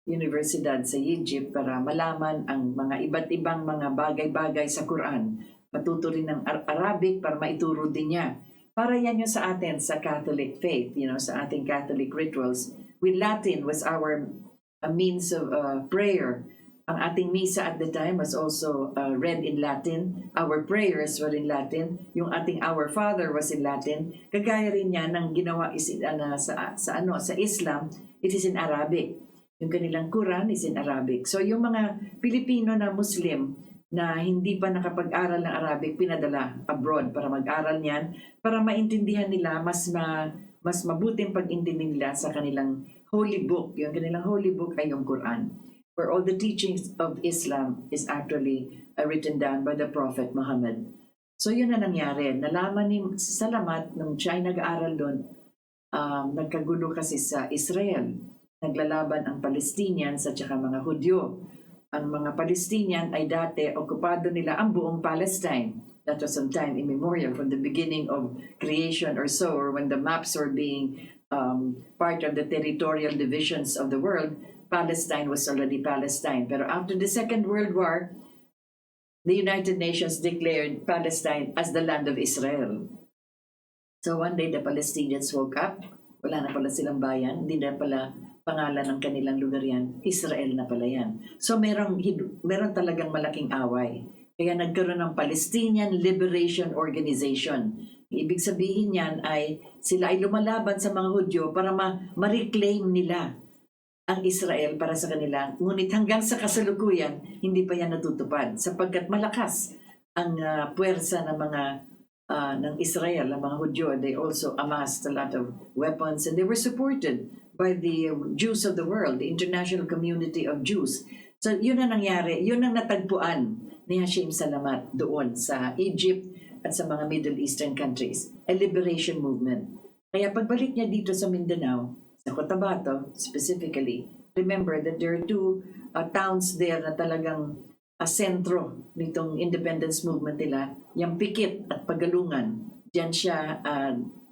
S1: universidad sa Egypt para malaman ang mga iba't ibang mga bagay-bagay sa Quran. Matuto rin ng Arabic para maituro din niya. Para yan yung sa atin, sa Catholic faith, sa ating Catholic rituals. With Latin was our means of prayer. Ang ating misa at the time was also read in Latin. Our prayers were in Latin. Yung ating Our Father was in Latin. Kagaya rin yan ng ginawa sa Islam, it is in Arabic. Yung kanilang Quran is in Arabic. So yung mga Pilipino na Muslim na hindi pa nakapag-aral ng Arabic, pinadala abroad para mag-aral niyan, para maintindihan nila mas mabuting pag-intindi nila sa kanilang holy book. Yung kanilang holy book ay yung Quran, where all the teachings of Islam is actually written down by the Prophet Muhammad. So yun na nangyari. Nalaman ni Salamat nung siya ay nag-aaral doon, nagkagulo kasi sa Israel. Naglalaban ang Palestinians at saka mga Hudyo. Ang mga Palestinian ay dati okupado nila ang buong Palestine. That was some time immemorial, from the beginning of creation or so, or when the maps were being part of the territorial divisions of the world. Palestine was already Palestine. Pero after the Second World War, the United Nations declared Palestine as the land of Israel. So one day the Palestinians woke up, wala na pala silang bayan, hindi na pala pangalan ng kanilang lugar yan, Israel na pala yan. So meron talagang malaking away. Kaya nagkaroon ng Palestinian Liberation Organization. Ibig sabihin yan ay sila ay lumalaban sa mga Hudyo para ma-reclaim nila ang Israel para sa kanila. Ngunit hanggang sa kasalukuyan, hindi pa yan natutupad sapagkat malakas ang puwersa ng mga ng Israel, ng mga Hudyo. They also amassed a lot of weapons and they were supported by the Jews of the world, the international community of Jews. So yun ang nangyari, yun ang natagpuan ni Hashim Salamat doon sa Egypt at sa mga Middle Eastern countries, a liberation movement. Kaya pagbalik niya dito sa Mindanao, sa Cotabato specifically, remember that there are 2 towns there na talagang sentro nitong independence movement nila, yung Pikit at Pagalungan. Diyan siya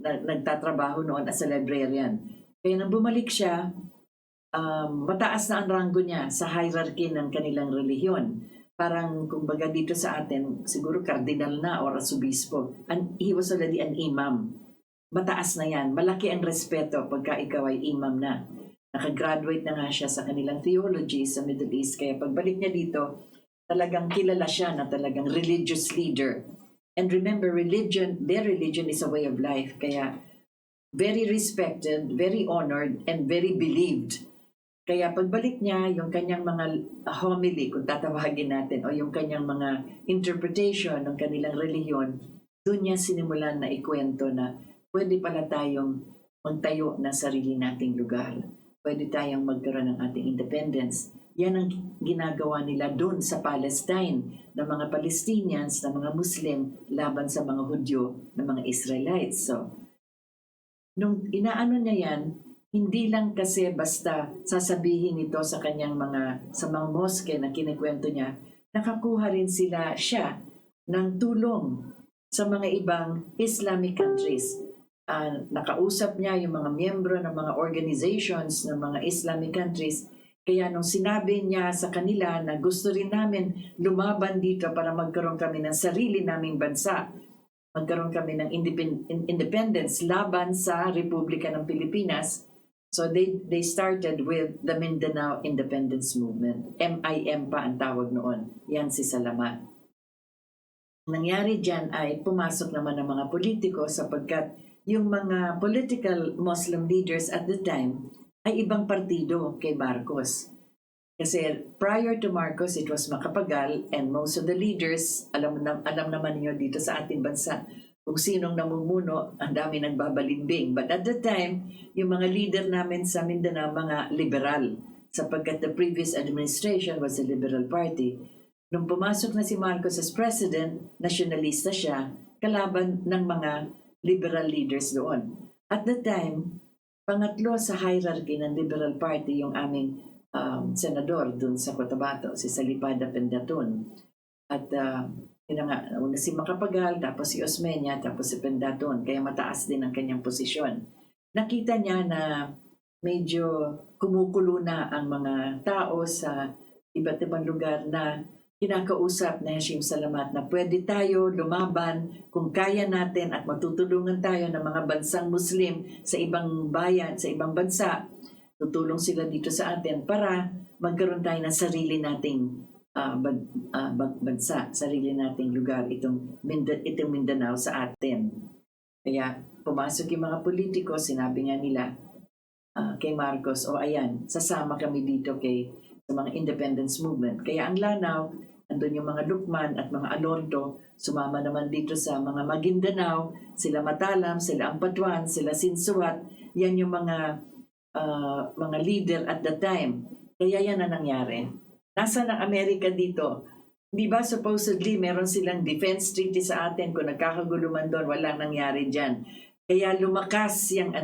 S1: nagtatrabaho noon as a librarian. Kaya nang bumalik siya, mataas na ang ranggo niya sa hierarchy ng kanilang relihiyon. Parang kumbaga dito sa atin, siguro kardinal na or asobispo. And he was already an imam. Mataas na yan. Malaki ang respeto pagka ikaw ay imam na. Nakagraduate na nga siya sa kanilang theology sa Middle East. Kaya pagbalik niya dito, talagang kilala siya na talagang religious leader. And remember, their religion is a way of life. Kaya very respected, very honored, and very believed. Kaya pagbalik niya, yung kanyang mga homily, kung tatawagin natin, o yung kanyang mga interpretation ng kanilang reliyon, doon niya sinimulan na ikwento na pwede pala tayong magtayo ng sarili nating lugar. Pwede tayong magkaroon ng ating independence. Yan ang ginagawa nila doon sa Palestine, ng mga Palestinians, ng mga Muslim, laban sa mga Hudyo, ng mga Israelites. So, nung inaano niya yan, hindi lang kasi basta sasabihin ito sa kanyang sa mga moske na kinikwento niya, nakakuha rin siya ng tulong sa mga ibang Islamic countries. Nakausap niya yung mga miyembro ng mga organizations ng mga Islamic countries. Kaya nung sinabi niya sa kanila na gusto rin namin lumaban dito para magkaroon kami ng sarili naming bansa, magkaroon kami ng independence laban sa Republika ng Pilipinas. So they started with the Mindanao Independence Movement. MIM pa ang tawag noon. Yan si Salamat. Nangyari dyan ay pumasok naman ng mga politiko sapagkat yung mga political Muslim leaders at the time ay ibang partido kay Marcos. Kasi prior to Marcos, it was Macapagal, and most of the leaders, alam naman niyo dito sa ating bansa, kung sinong namumuno, ang dami nagbabalimbing. But at the time, yung mga leader namin sa Mindanao, mga liberal, sapagkat the previous administration was a liberal party. Nung pumasok na si Marcos as president, nationalista siya, kalaban ng mga liberal leaders doon. At the time, pangatlo sa hierarchy ng liberal party yung aming senador dun sa Cotabato, si Salipada Pendatun. At yun nga, una si Macapagal, tapos si Osmeña, tapos si Pendatun. Kaya mataas din ang kanyang posisyon. Nakita niya na medyo kumukulo na ang mga tao sa iba't ibang lugar na kinakausap na Hashim Salamat na pwede tayo lumaban kung kaya natin at matutulungan tayo ng mga bansang Muslim sa ibang bayan, sa ibang bansa. Tutulong sila dito sa atin para magkaroon tayo ng sarili nating bansa, sarili nating lugar, itong Mindanao sa atin. Kaya pumasok yung mga politiko, sinabi nga nila kay Marcos, ayan, sasama kami dito sa mga independence movement. Kaya ang lanaw, andun yung mga Lukman at mga Alonto, sumama naman dito sa mga Maguindanao, sila Matalam, sila Ampatuan, sila Sinsuat, yan yung mga leader at the time. Kaya yan ang nangyari. Nasa ng Amerika dito? Di ba supposedly meron silang defense treaty sa atin, kung nagkakagulo man doon, walang nangyari dyan. Kaya lumakas yung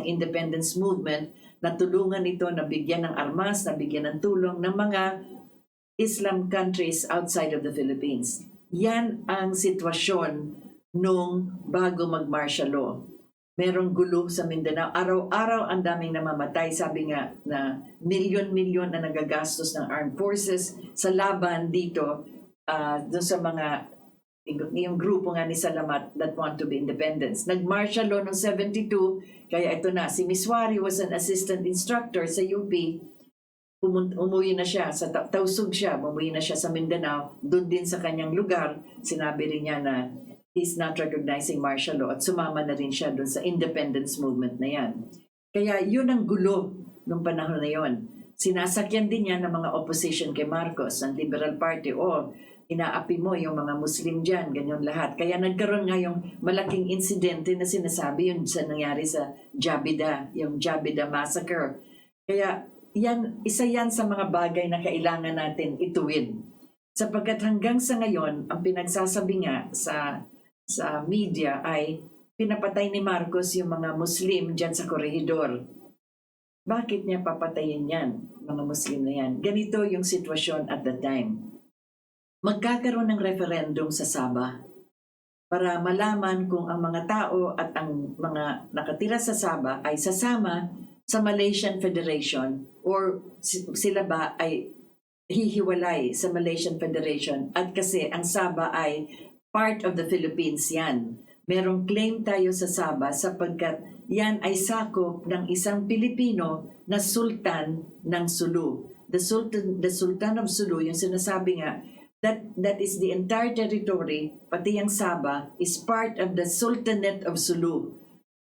S1: independence movement, na tulungan ito, na bigyan ng armas, na bigyan ng tulong ng mga Islam countries outside of the Philippines. Yan ang sitwasyon nung bago mag-martial law. Merong gulo sa Mindanao. Araw-araw ang daming namamatay. Sabi nga na milyon-milyon na nagagastos ng armed forces sa laban dito doon sa mga yung grupo nga ni Salamat that want to be independence. Nag-martial law noong 72, kaya ito na, si Miswari was an assistant instructor sa UP. Umuwi na siya, Tausug siya, umuwi na siya sa Mindanao, doon din sa kanyang lugar. Sinabi rin niya na he's not recognizing martial law at sumama na rin siya doon sa independence movement na yan. Kaya yun ang gulo nung panahon na yon. Sinasakyan din niya ng mga opposition kay Marcos, ng Liberal Party, inaapi mo yung mga Muslim dyan, ganyan lahat. Kaya nagkaroon nga yung malaking insidente na sinasabi yun sa nangyari sa Jabida, yung Jabida Massacre. Kaya isa yan sa mga bagay na kailangan natin ituwid. Sapagkat hanggang sa ngayon, ang pinagsasabi nga sa media ay pinapatay ni Marcos yung mga Muslim dyan sa Corregidor. Bakit niya papatayin yan, mga Muslim na yan? Ganito yung sitwasyon at the time. Magkakaroon ng referendum sa Sabah para malaman kung ang mga tao at ang mga nakatira sa Sabah ay sasama sa Malaysian Federation or sila ba ay hihiwalay sa Malaysian Federation. At kasi ang Sabah ay part of the Philippines yan. Merong claim tayo sa Sabah sapagkat yan ay sakop ng isang Pilipino na Sultan ng Sulu. The Sultan of Sulu, yung sinasabi nga, that is the entire territory, pati yung Sabah, is part of the Sultanate of Sulu.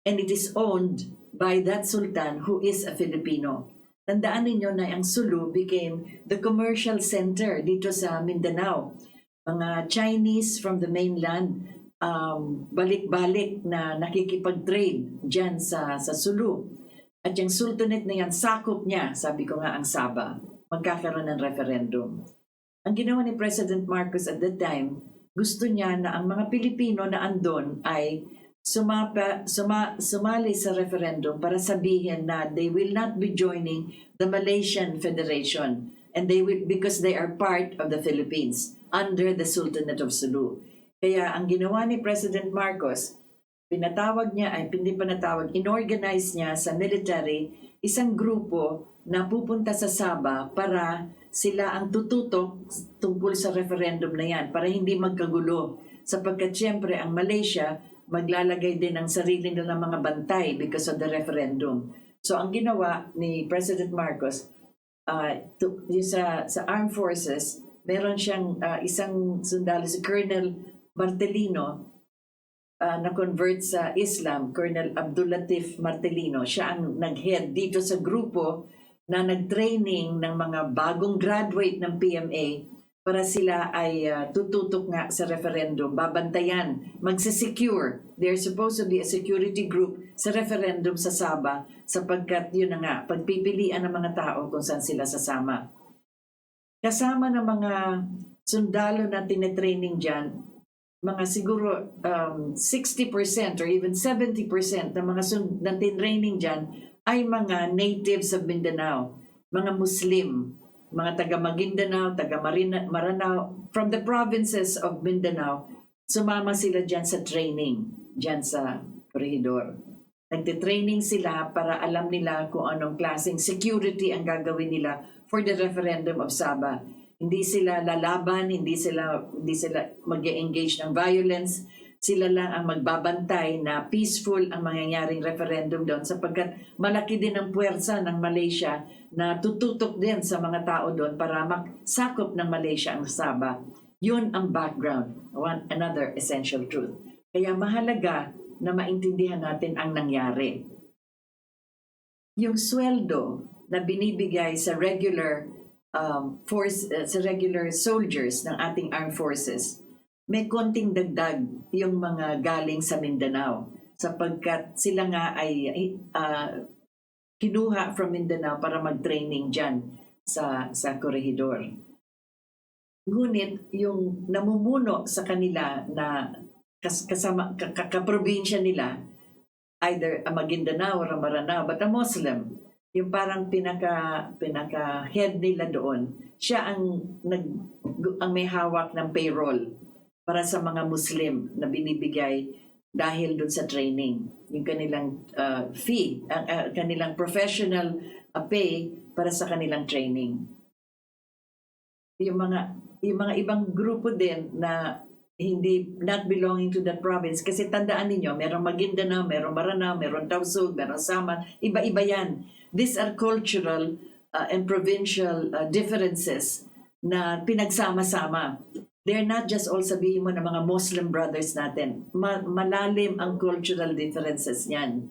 S1: And it is owned by that Sultan who is a Filipino. Tandaan ninyo na ang Sulu became the commercial center dito sa Mindanao. Mga Chinese from the mainland, balik-balik na nakikipag-trade dyan sa Sulu. At yung sultanate na yan, sakop niya, sabi ko nga ang Sabah, magkakaroon ng referendum. Ang ginawa ni President Marcos at that time, gusto niya na ang mga Pilipino na andon ay sumali sa referendum para sabihin na they will not be joining the Malaysian Federation and they will because they are part of the Philippines under the Sultanate of Sulu. Kaya ang ginawa ni President Marcos, hindi panatawag, inorganize niya sa military isang grupo na pupunta sa Sabah para sila ang tututok tungkol sa referendum na yan para hindi magkagulo. Sapagkat siyempre ang Malaysia maglalagay din ng sarili nila mga bantay because of the referendum. So ang ginawa ni President Marcos sa armed forces, meron siyang isang sundalo, si Colonel Martelino, na-convert sa Islam, Colonel Abdul Latif Martelino. Siya ang nag-head dito sa grupo na nag-training ng mga bagong graduate ng PMA para sila ay tututok nga sa referendum, babantayan, magsisecure. They're supposed to be a security group sa referendum sa Sabah sapagkat yun na nga, pagpipilian ng mga tao kung saan sila sasama. Kasama ng mga sundalo na tinetraining dyan, mga siguro 60% or even 70% ng mga na tinraining dyan ay mga natives of Mindanao, mga Muslim, mga taga Maguindanao, taga Maranao, from the provinces of Mindanao, sumama sila dyan sa training, dyan sa Corregidor. Nagtitraining sila para alam nila kung anong klaseng security ang gagawin nila for the referendum of Sabah. Hindi sila lalaban, hindi sila mag-engage ng violence. Sila lang ang magbabantay na peaceful ang mangyayaring referendum doon sapagkat malaki din ang puwersa ng Malaysia na tututok din sa mga tao doon para magsakop ng Malaysia ang Sabah. Yun ang background, another essential truth. Kaya mahalaga na maintindihan natin ang nangyari. Yung sweldo na binibigay sa regular sa regular soldiers ng ating armed forces, may konting dagdag yung mga galing sa Mindanao sapagkat sila nga ay kinuha from Mindanao para mag-training dyan sa Corregidor. Ngunit yung namumuno sa kanila na kaprobinsya nila, either a Maguindanao or a Maranao, but a Muslim, yung parang pinaka-head nila doon, siya ang may hawak ng payroll para sa mga Muslim na binibigay dahil doon sa training. Yung kanilang fee, kanilang professional pay para sa kanilang training. Yung mga ibang grupo din na not belonging to that province, kasi tandaan ninyo, merong Maguindanao, merong Maranao, merong Tausug, merong Samar, iba-iba yan. These are cultural and provincial differences na pinagsama-sama. They're not just all sabihin mo ng mga Muslim brothers natin. Malalim ang cultural differences niyan.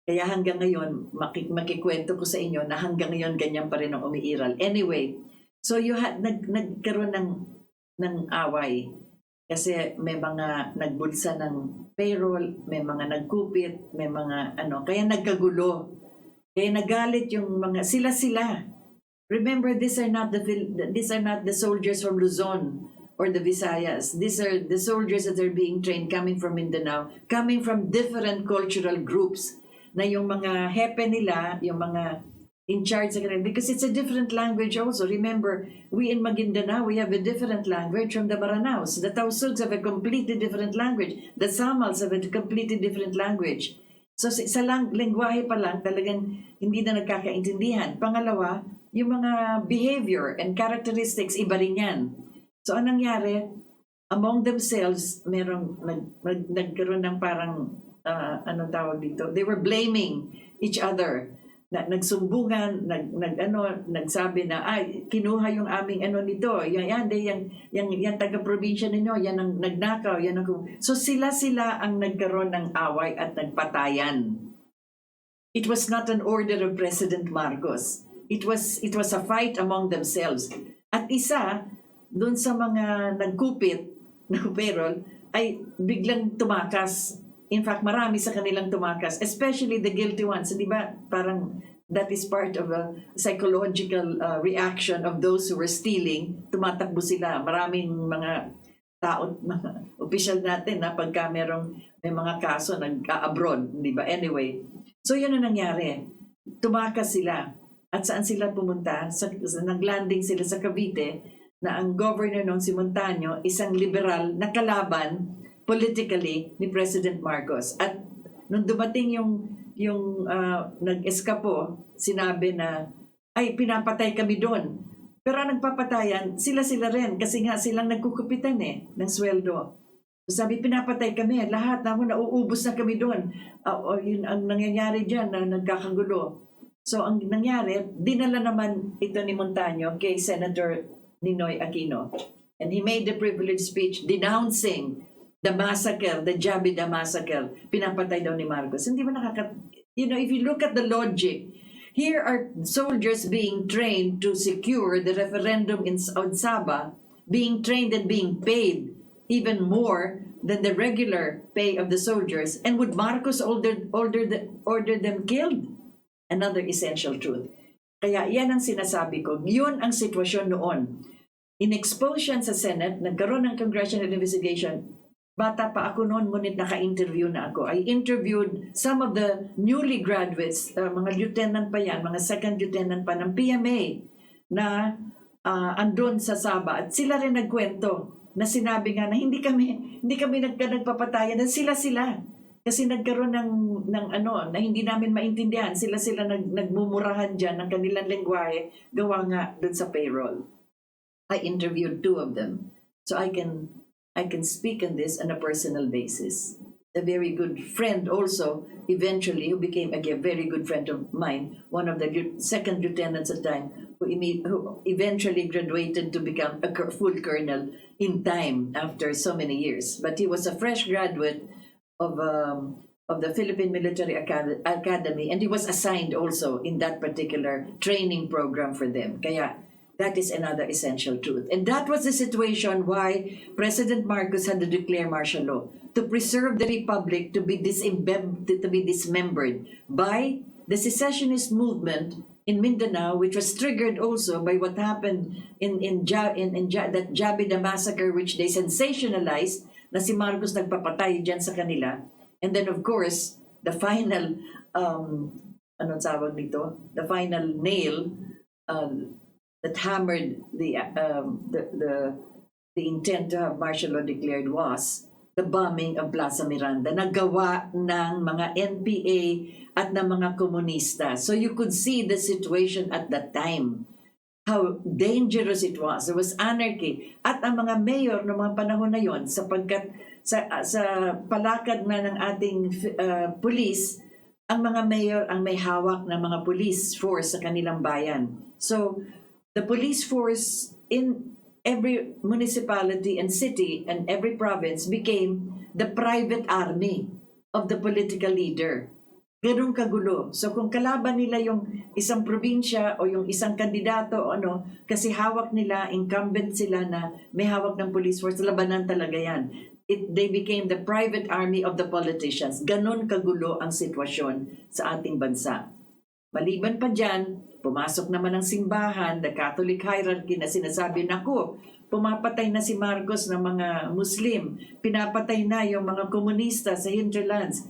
S1: Kaya hanggang ngayon, makikwento ko sa inyo na hanggang ngayon ganyan pa rin ang umiiral. Anyway, so nagkaroon ng away. Kasi may mga nagbulsa ng payroll, may mga nagkupit, may mga kaya nagkagulo. Kaya nagalit yung mga sila. Remember, these are not the soldiers from Luzon or the Visayas. These are the soldiers that are being trained coming from Mindanao, coming from different cultural groups. Na yung mga hepe nila, yung mga in charge sa kanila, because it's a different language also. Remember, we in Maguindanao, we have a different language from the Maranaos. The Tausugs have a completely different language. The Samals have a completely different language. So sa lengguwahe pa lang, talagang hindi na nagkakaintindihan. Pangalawa, yung mga behavior and characteristics, iba rin yan. So anong nangyari? Among themselves, nagkaroon ng parang, anong tawag dito? They were blaming each other. Nagsumbungan, nagsabi na, kinuha yung aming nito, yan taga-probinsya ninyo, yan ang nagnakaw, yan ang... So sila ang nagkaroon ng away at nagpatayan. It was not an order of President Marcos. it was a fight among themselves. At isa doon sa mga nagkupit na payroll ay biglang tumakas. In fact, marami sa kanilang tumakas, especially the guilty ones. Di ba? Parang that is part of a psychological reaction of those who were stealing. Tumatakbo sila. Maraming mga tao, mga opisyal natin na pagka may mga kaso nag-abroad, di ba? Anyway, so yun ang nangyari. Tumakas sila. At saan sila pumunta? Naglanding sila sa Cavite na ang governor noon si Montaño, isang liberal na kalaban politically ni President Marcos. At nung dumating yung nag-eskapo, sinabi na, ay, pinapatay kami doon. Pero ang nagpapatayan, sila rin kasi nga silang nagkukupitan ng sweldo. Sabi, pinapatay kami, lahat na nauubos na kami doon. Yun ang nangyayari dyan na nagkakagulo. So ang nangyari, dinala naman ito ni Montaño kay Senator Ninoy Aquino. And he made a privileged speech denouncing the massacre, the Jabida massacre. Pinapatay daw ni Marcos. Hindi ba if you look at the logic, here are soldiers being trained to secure the referendum on Sabah, being trained and being paid even more than the regular pay of the soldiers. And would Marcos order them killed? Another essential truth. Kaya yan ang sinasabi ko. Yun ang sitwasyon noon. In-expose yan sa Senate, nagkaroon ng congressional investigation. Bata pa ako noon, ngunit naka-interview na ako. I interviewed some of the newly graduates, mga lieutenant pa yan, mga second lieutenant pa ng PMA na andun sa Sabah. At sila rin nagkwento na sinabi nga na hindi kami nagpapatayan, na sila. Kasi nagkaroon ng na hindi namin maintindihan. Sila nagmumurahan dyan ng kanilang lengguwahe gawa nga dun sa payroll. I interviewed two of them. So I can speak on this on a personal basis. A very good friend also, eventually, who became a very good friend of mine, one of the second lieutenants at the time, who eventually graduated to become a full colonel in time after so many years. But he was a fresh graduate of the Philippine Military Academy, and he was assigned also in that particular training program for them. Kaya that is another essential truth. And that was the situation why President Marcos had to declare martial law, to preserve the republic to be dismembered by the secessionist movement in Mindanao, which was triggered also by what happened in that Jabida massacre, which they sensationalized, na si Marcos nagpapatay dyan sa kanila. And then of course, the final the final nail that hammered the intent to have martial law declared was the bombing of Plaza Miranda, nagawa ng mga NPA at ng mga komunista. So you could see the situation at that time, how dangerous it was. There was anarchy. At ang mga mayor ng mga panahon na yon, sapagkat sa palakad na ng ating police, ang mga mayor ang may hawak ng mga police force sa kanilang bayan. So the police force in every municipality and city and every province became the private army of the political leader. Ganun kagulo. So kung kalaban nila yung isang probinsya o yung isang kandidato o kasi hawak nila, incumbent sila na may hawak ng police force, labanan talaga yan. They became the private army of the politicians. Ganun kagulo ang sitwasyon sa ating bansa. Maliban pa dyan, pumasok naman ang simbahan, the Catholic hierarchy na sinasabi, naku, pumapatay na si Marcos ng mga Muslim, pinapatay na yung mga komunista sa hinterlands.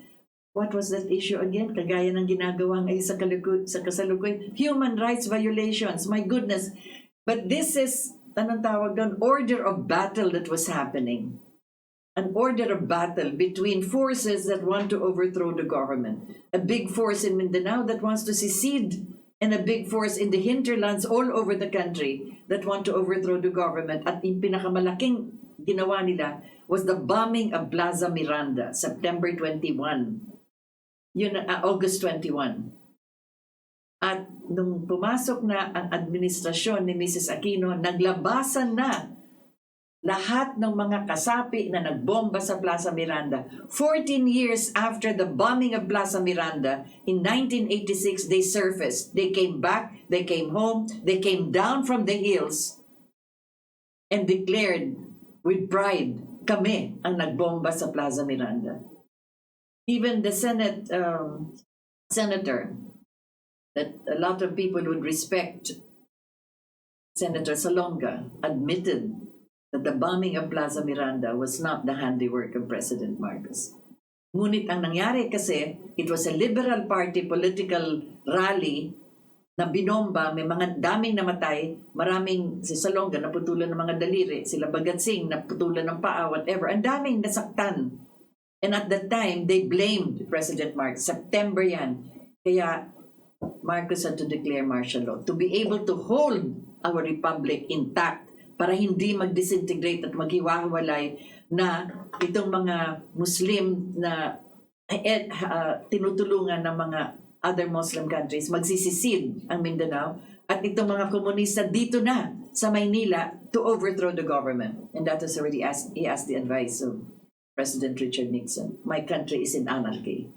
S1: What was that issue again? Kagaya ng ginagawa ngayon sa kasalukuyan. Human rights violations, my goodness. But this is, anong tawag doon? Order of battle that was happening. An order of battle between forces that want to overthrow the government. A big force in Mindanao that wants to secede, and a big force in the hinterlands all over the country that want to overthrow the government. At yung pinakamalaking ginawa nila was the bombing of Plaza Miranda, September 21. August 21. At nung pumasok na ang administrasyon ni Mrs. Aquino, naglabasan na lahat ng mga kasapi na nagbomba sa Plaza Miranda, 14 years after the bombing of Plaza Miranda, in 1986, they surfaced. They came back, they came home, they came down from the hills and declared with pride, kami ang nagbomba sa Plaza Miranda. Even the senator that a lot of people would respect, Senator Salonga, admitted that the bombing of Plaza Miranda was not the handiwork of President Marcos. Ngunit ang nangyari kasi, it was a Liberal Party political rally na binomba, may mga daming namatay, maraming, si Salonga naputulan ng mga daliri, sila Bagat Singh naputulan ng paa, whatever, ang daming nasaktan. And at that time, they blamed President Marcos. September yan. Kaya Marcos had to declare martial law to be able to hold our republic intact para hindi mag-disintegrate at maghiwa-hiwalay na itong mga Muslim na tinutulungan ng mga other Muslim countries, magsisisid ang Mindanao at itong mga komunista dito na sa Maynila to overthrow the government. And that was already he asked the advice of President Richard Nixon. My country is in anarchy.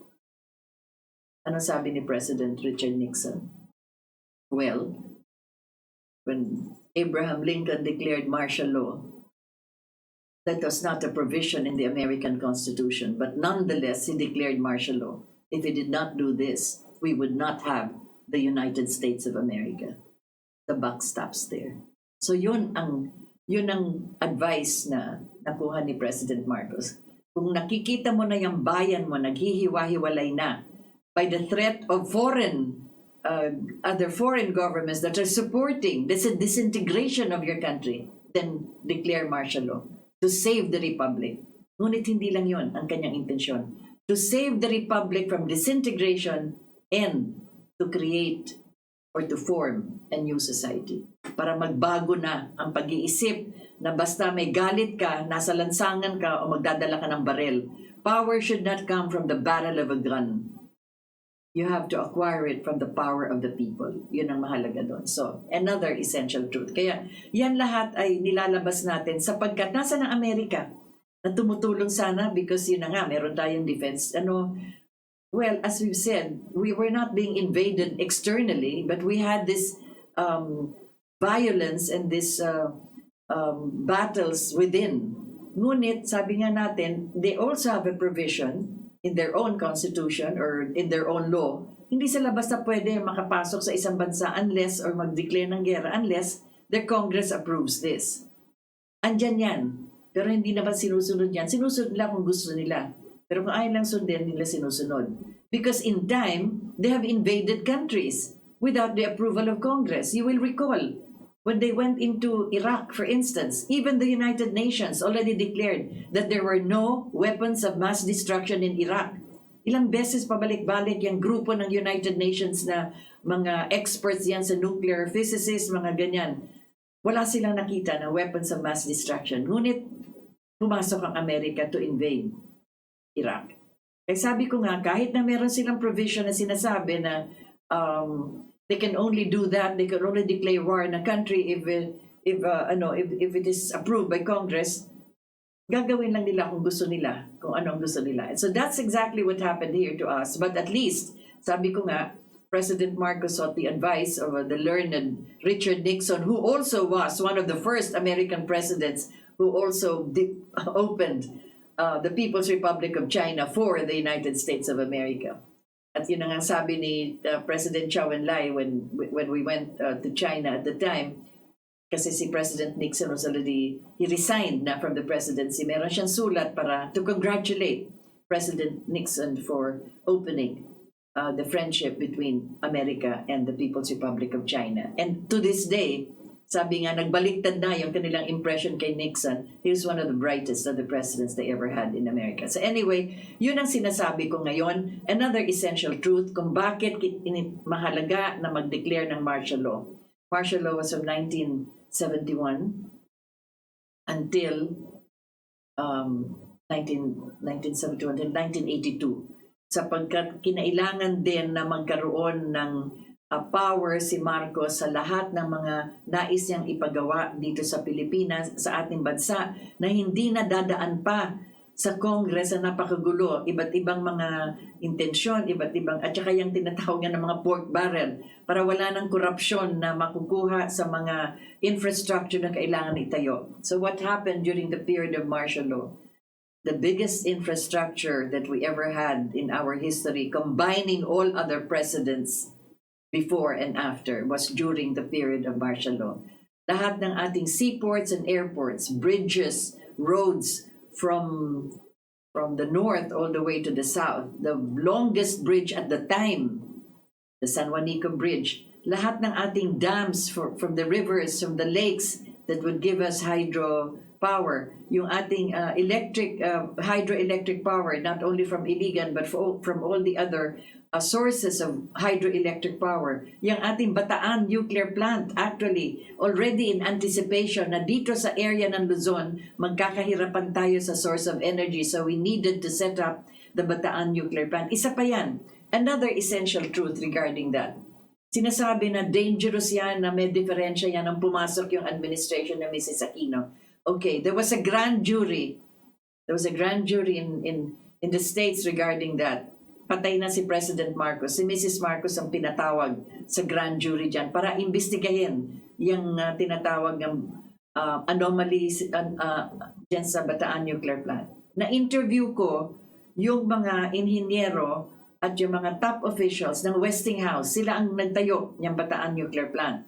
S1: Ano sabi ni President Richard Nixon? Well, when Abraham Lincoln declared martial law, that was not a provision in the American Constitution, but nonetheless, he declared martial law. If he did not do this, we would not have the United States of America. The buck stops there. So yun ang advice na nakuha ni President Marcos. Kung nakikita mo na yung bayan mo, naghihiwa-hiwalay na by the threat of other foreign governments that are supporting this disintegration of your country, then declare martial law to save the republic. Ngunit hindi lang yon ang kanyang intensyon. To save the republic from disintegration and to create or to form a new society. Para magbago na ang pag-iisip na basta may galit ka, nasa lansangan ka o magdadala ka ng barel. Power should not come from the barrel of a gun. You have to acquire it from the power of the people. Yun ang mahalaga doon. So, another essential truth. Kaya, yan lahat ay nilalabas natin sapagkat nasa ng Amerika na tumutulong sana because yun na nga, meron tayong defense. Well, as we've said, we were not being invaded externally, but we had this violence and this battles within. Ngunit, sabi nga natin, they also have a provision in their own constitution or in their own law. Hindi sila basta pwede makapasok sa isang bansa unless or mag-declare ng gera unless their Congress approves this. Andyan yan. Pero hindi naman sinusunod yan. Sinusunod nila kung gusto nila. Pero kung ayaw lang sundin, nila sinusunod. Because in time, they have invaded countries without the approval of Congress. You will recall, when they went into Iraq, for instance, even the United Nations already declared that there were no weapons of mass destruction in Iraq. Ilang beses pabalik-balik yung grupo ng United Nations na mga experts yan sa nuclear physicists, mga ganyan. Wala silang nakita na weapons of mass destruction. Ngunit, pumasok ang Amerika to invade Iraq. Kaya sabi ko nga, kahit na meron silang provision na sinasabi na they can only do that, they can only declare war in a country if it is approved by Congress, gagawin lang nila kung gusto nila, kung anong gusto nila. And so that's exactly what happened here to us. But at least, sabi ko nga, President Marcos sought the advice of the learned Richard Nixon, who also was one of the first American presidents who also opened the People's Republic of China for the United States of America. At yun ang sabi ni President Chou En-lai when we went to China at the time, kasi si President Nixon was already, he resigned na from the presidency. Meron siyang sulat para to congratulate President Nixon for opening the friendship between America and the People's Republic of China. And to this day, sabi nga, nagbaliktad na yung kanilang impression kay Nixon. He was one of the brightest of the presidents they ever had in America. So anyway, yun ang sinasabi ko ngayon. Another essential truth kung bakit mahalaga na mag-declare ng martial law. Martial law was from 1971 until 1972 sapagkat kinailangan din na magkaroon ng power si Marcos sa lahat ng mga nais niyang ipagawa dito sa Pilipinas, sa ating bansa, na hindi nadadaan pa sa Congress na napakagulo, iba't ibang mga intensyon, iba't ibang, at saka yung tinatawag nga ng mga pork barrel, para wala ng korupsyon na makukuha sa mga infrastructure na kailangan itayo. So what happened during the period of martial law? The biggest infrastructure that we ever had in our history, combining all other presidents before and after, was during the period of martial law. Lahat ng ating seaports and airports, bridges, roads, from the north all the way to the south, the longest bridge at the time, the San Juanico Bridge, lahat ng ating dams from the rivers, from the lakes that would give us hydro power, yung ating hydroelectric power, not only from Iligan but from all the other sources of hydroelectric power. Yung ating Bataan nuclear plant, actually, already in anticipation na dito sa area ng Luzon, magkakahirapan tayo sa source of energy. So we needed to set up the Bataan nuclear plant. Isa pa yan. Another essential truth regarding that. Sinasabi na dangerous yan, na may diferensya yan nang pumasok yung administration ng Mrs. Aquino. Okay, there was a grand jury. There was a grand jury in the States regarding that. Patay na si President Marcos. Si Mrs. Marcos ang pinatawag sa grand jury dyan para imbestigahin yung tinatawag ng anomalies dyan sa Bataan Nuclear Plant. Na-interview ko yung mga inhinyero at yung mga top officials ng Westinghouse. Sila ang nagtayo ng Bataan Nuclear Plant.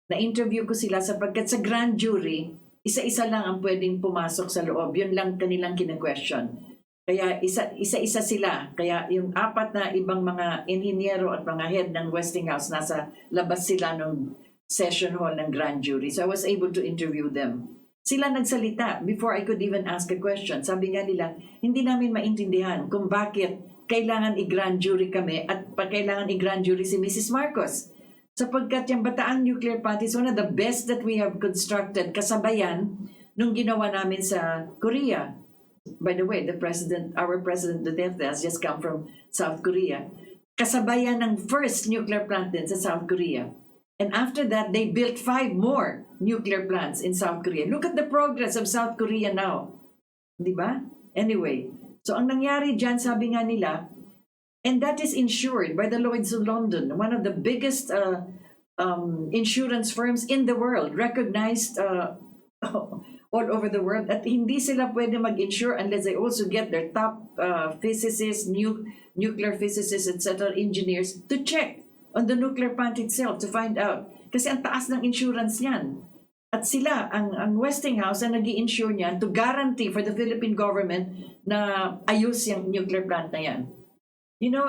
S1: Na-interview ko sila sapagkat sa grand jury, isa-isa lang ang pwedeng pumasok sa loob. Yun lang kanilang kine-question. Kaya isa-isa sila. Kaya yung apat na ibang mga inhinyero at mga head ng Westinghouse, nasa labas sila ng session hall ng grand jury. So I was able to interview them. Sila nagsalita before I could even ask a question. Sabi nga nila, hindi namin maintindihan kung bakit kailangan i-grand jury kami at kailangan i-grand jury si Mrs. Marcos. Sapagkat yung Bataan Nuclear Plant is one of the best that we have constructed, kasabayan nung ginawa namin sa Korea. By the way, our President Duterte has just come from South Korea. Kasabayan ng first nuclear plant din sa South Korea. And after that, they built 5 more nuclear plants in South Korea. Look at the progress of South Korea now. Di ba? Anyway, so ang nangyari dyan, sabi nga nila, and that is insured by the Lloyd's of London, one of the biggest insurance firms in the world, recognized all over the world, at hindi sila pwede mag-insure unless they also get their top physicists, nuclear physicists, etc., engineers to check on the nuclear plant itself to find out. Kasi ang taas ng insurance niyan. At sila, ang Westinghouse, ang nag-i-insure niyan to guarantee for the Philippine government na ayos yung nuclear plant na yan. You know,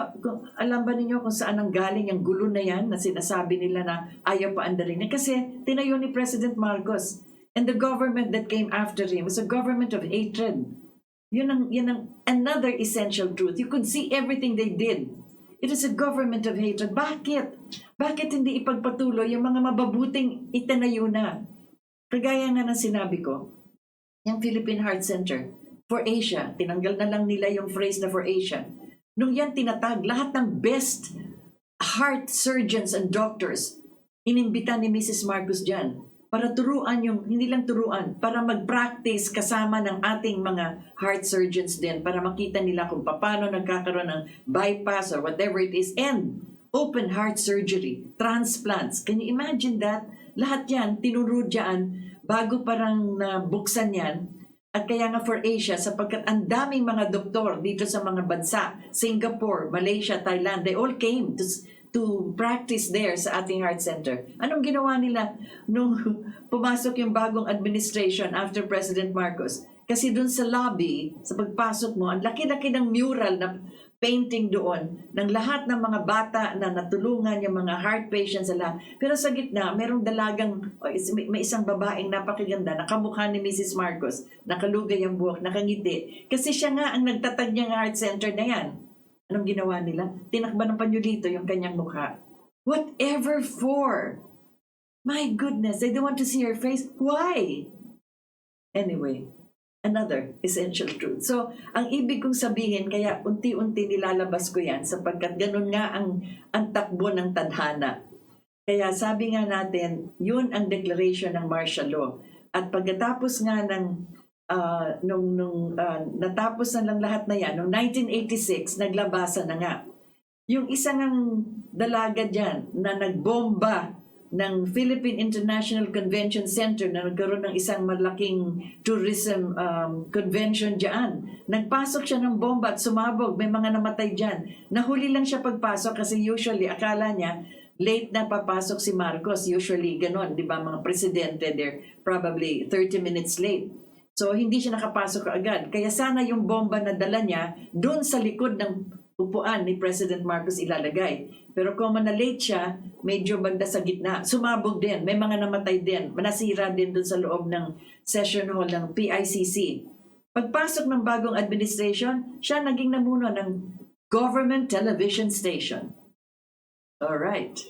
S1: alam ba ninyo kung saan ang galing ang gulo na yan na sinasabi nila na ayaw pa andarin? Kasi tinayo ni President Marcos. And the government that came after him was a government of hatred. Yun ang another essential truth. You could see everything they did. It is a government of hatred. Bakit? Bakit hindi ipagpatuloy yung mga mababuting itinayo na? Kagaya nga ng sinabi ko, yung Philippine Heart Center for Asia, tinanggal na lang nila yung phrase na for Asia. Nung yan tinatag, lahat ng best heart surgeons and doctors, inimbita ni Mrs. Marcos dyan. Para turuan yung, hindi lang turuan, para mag-practice kasama ng ating mga heart surgeons din, para makita nila kung paano nagkakaroon ng bypass or whatever it is, and open heart surgery, transplants. Can you imagine that? Lahat yan, tinuro dyan, bago parang nabuksan yan. At kaya nga for Asia, sapagkat ang daming mga doktor dito sa mga bansa, Singapore, Malaysia, Thailand, they all came to practice there sa ating heart center. Anong ginawa nila nung pumasok yung bagong administration after President Marcos? Kasi dun sa lobby, sa pagpasok mo, ang laki-laki ng mural na painting doon ng lahat ng mga bata na natulungan, yung mga heart patients sa lahat. Pero sa gitna, merong dalagang, may isang babaeng napakaganda, nakamukha ni Mrs. Marcos, nakalugay ang buhok, nakangiti. Kasi siya nga ang nagtatag niyang heart center na yan. Anong ginawa nila? Tinakban ng panyulito yung kanyang mukha. Whatever for? My goodness, they don't want to see her face. Why? Anyway, Another essential truth. So, ang ibig kong sabihin, kaya unti-unti nilalabas ko yan sapagkat ganun nga ang takbo ng tadhana. Kaya sabi nga natin, yun ang declaration ng martial law. At pagkatapos nga ng natapos na lang lahat na yan, noong 1986, naglabasan na nga. Yung isang dalaga dyan na nagbomba ng Philippine International Convention Center na nagkaroon ng isang malaking tourism convention dyan. Nagpasok siya ng bomba at sumabog. May mga namatay dyan. Nahuli lang siya pagpasok kasi usually akala niya late na papasok si Marcos. Usually ganon, di ba, mga presidente, they're probably 30 minutes late. So hindi siya nakapasok agad. Kaya sana yung bomba na dala niya doon sa likod ng upuan ni President Marcos ilalagay. Pero kung na-late siya, medyo banda sa gitna. Sumabog din. May mga namatay din. Manasira din doon sa loob ng session hall ng PICC. Pagpasok ng bagong administration, siya naging namuno ng government television station. Alright.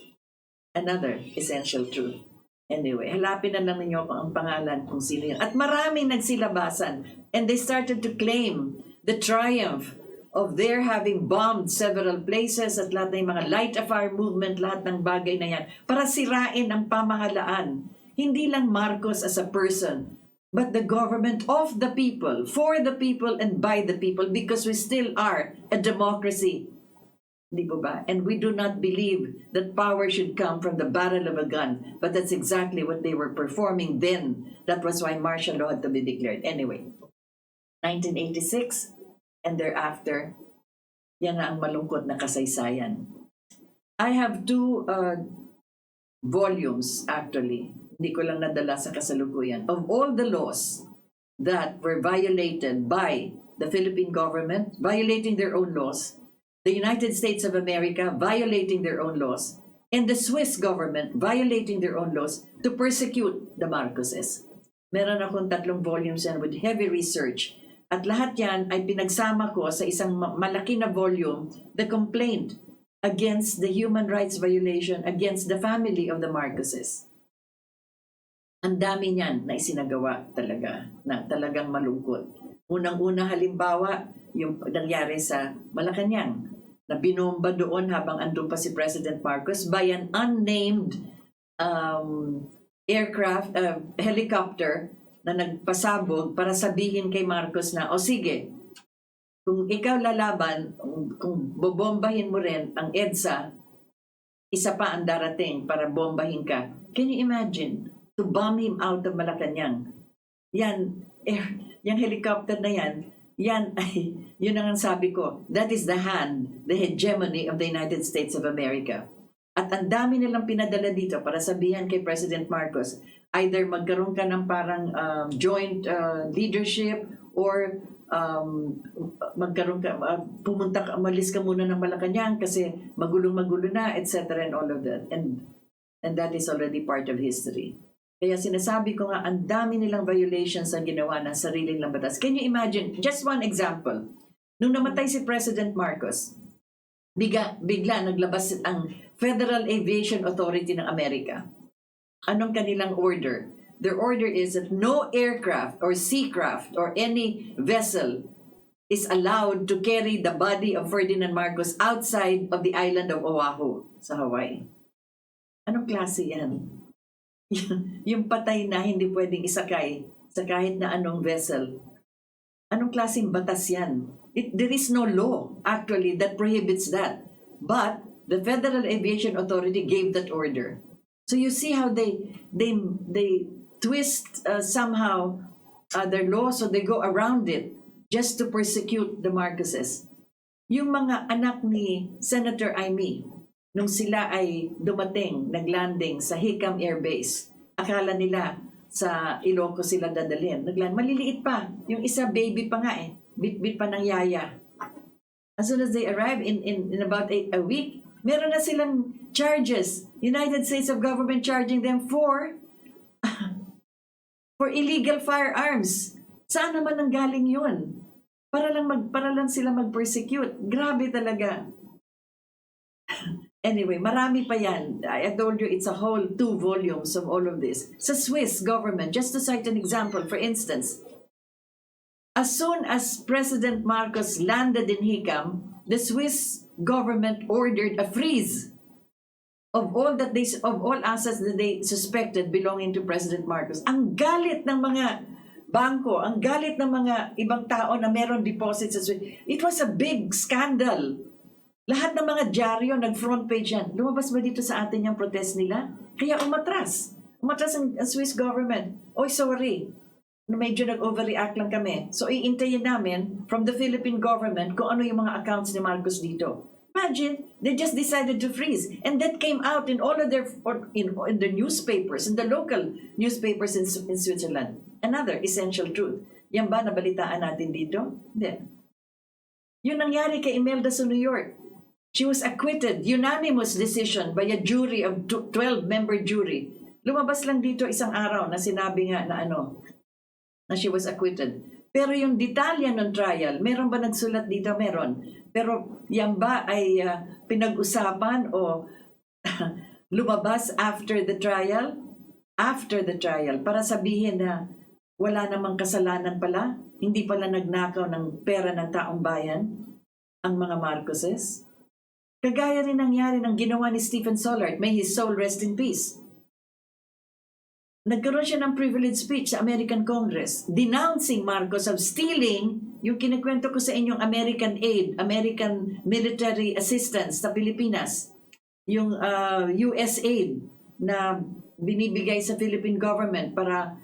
S1: Another essential truth. Anyway, halapin na lang ninyo ang pangalan kung sino yun. At maraming nagsilabasan. And they started to claim the triumph of their having bombed several places at lahat ng mga light of our movement, lahat ng bagay na yan, para sirain ang pamahalaan. Hindi lang Marcos as a person, but the government of the people, for the people and by the people, because we still are a democracy. Di ba? And we do not believe that power should come from the barrel of a gun, but that's exactly what they were performing then. That was why martial law had to be declared. Anyway, 1986, and thereafter, yan na ang malungkot na kasaysayan. I have two volumes, actually. Hindi ko lang nadala sa kasalukuyan. Of all the laws that were violated by the Philippine government, violating their own laws, the United States of America violating their own laws, and the Swiss government violating their own laws to persecute the Marcoses. Meron akong 3 volumes yan with heavy research. At lahat yan ay pinagsama ko sa isang malaki na volume, the complaint against the human rights violation against the family of the Marcoses. Ang dami niyan na isinagawa talaga, na talagang malungkot. Unang-una halimbawa, yung nangyari sa Malacanang, na binomba doon habang andun pa si President Marcos by an unnamed helicopter na nagpasabog para sabihin kay Marcos na, o sige, kung ikaw lalaban, kung bobombahin mo rin ang EDSA, isa pa ang darating para bombahin ka. Can you imagine? To bomb him out of Malacanang. Yan, yung helicopter na yan ay, yun ang sabi ko, that is the hegemony of the United States of America. At ang dami nilang pinadala dito para sabihan kay President Marcos, either magkaroon ka ng parang joint leadership or magkaroon ka, umalis ka muna ng Malacanang kasi magulo-magulo na, etc. and all of that. And that is already part of history. Kaya sinasabi ko nga, ang dami nilang violations ang ginawa ng sariling lang batas. Can you imagine, just one example, nung namatay si President Marcos, bigla naglabas ang Federal Aviation Authority ng Amerika. Anong kanilang order? Their order is that no aircraft or seacraft or any vessel is allowed to carry the body of Ferdinand Marcos outside of the island of Oahu sa Hawaii. Anong klase yan? Yung patay na hindi pwedeng isakay sa kahit na anong vessel. Anong klaseng batas yan? There is no law actually that prohibits that. But the Federal Aviation Authority gave that order. So you see how they twist somehow their law, so they go around it just to persecute the Marcoses. Yung mga anak ni Senator Amy, nung sila ay dumating, naglanding sa Hickam Air Base, akala nila sa Ilocos sila dadalhin. Maliliit pa. Yung isa baby pa nga bit-bit pa ng yaya. As soon as they arrive in about a week, meron na silang charges. United States of government charging them for illegal firearms. Saan naman ang galing yun? Para lang sila mag-persecute. Grabe talaga. Anyway, marami pa yan. I told you it's a whole 2 volumes of all of this. Sa Swiss government, just to cite an example, for instance, As soon as President Marcos landed in Hicam, the Swiss government ordered a freeze of all assets that they suspected belonging to President Marcos. Ang galit ng mga bangko, ang galit ng mga ibang tao na meron deposits sa Swiss. It was a big scandal. Lahat ng mga dyaryo nag-front page yan. Lumabas ba dito sa atin yung protest nila? Kaya umatras. Umatras ang Swiss government. Oy, sorry. Medyo nag-overreact lang kami. So, iintayin namin from the Philippine government kung ano yung mga accounts ni Marcos dito. Imagine, they just decided to freeze. And that came out in all of their, in the newspapers, in the local newspapers in Switzerland. Another essential truth. Yan ba nabalitaan natin dito? Hindi. Yun nangyari kay Imelda sa New York. She was acquitted, unanimous decision by a jury of 12-member jury. Lumabas lang dito isang araw na sinabi nga na na she was acquitted. Pero yung detalye ng trial, meron ba nagsulat dito? Meron. Pero yan ba ay pinag-usapan o lumabas after the trial? After the trial, para sabihin na wala namang kasalanan pala, hindi pala nagnakaw ng pera ng taong bayan ang mga Marcoses. Kagaya rin nangyari ng ginawa ni Stephen Sollard, may his soul rest in peace. Nagkaroon siya ng privilege speech sa American Congress denouncing Marcos of stealing yung kinikwento ko sa inyong American aid, American military assistance sa Pilipinas, yung US aid na binibigay sa Philippine government para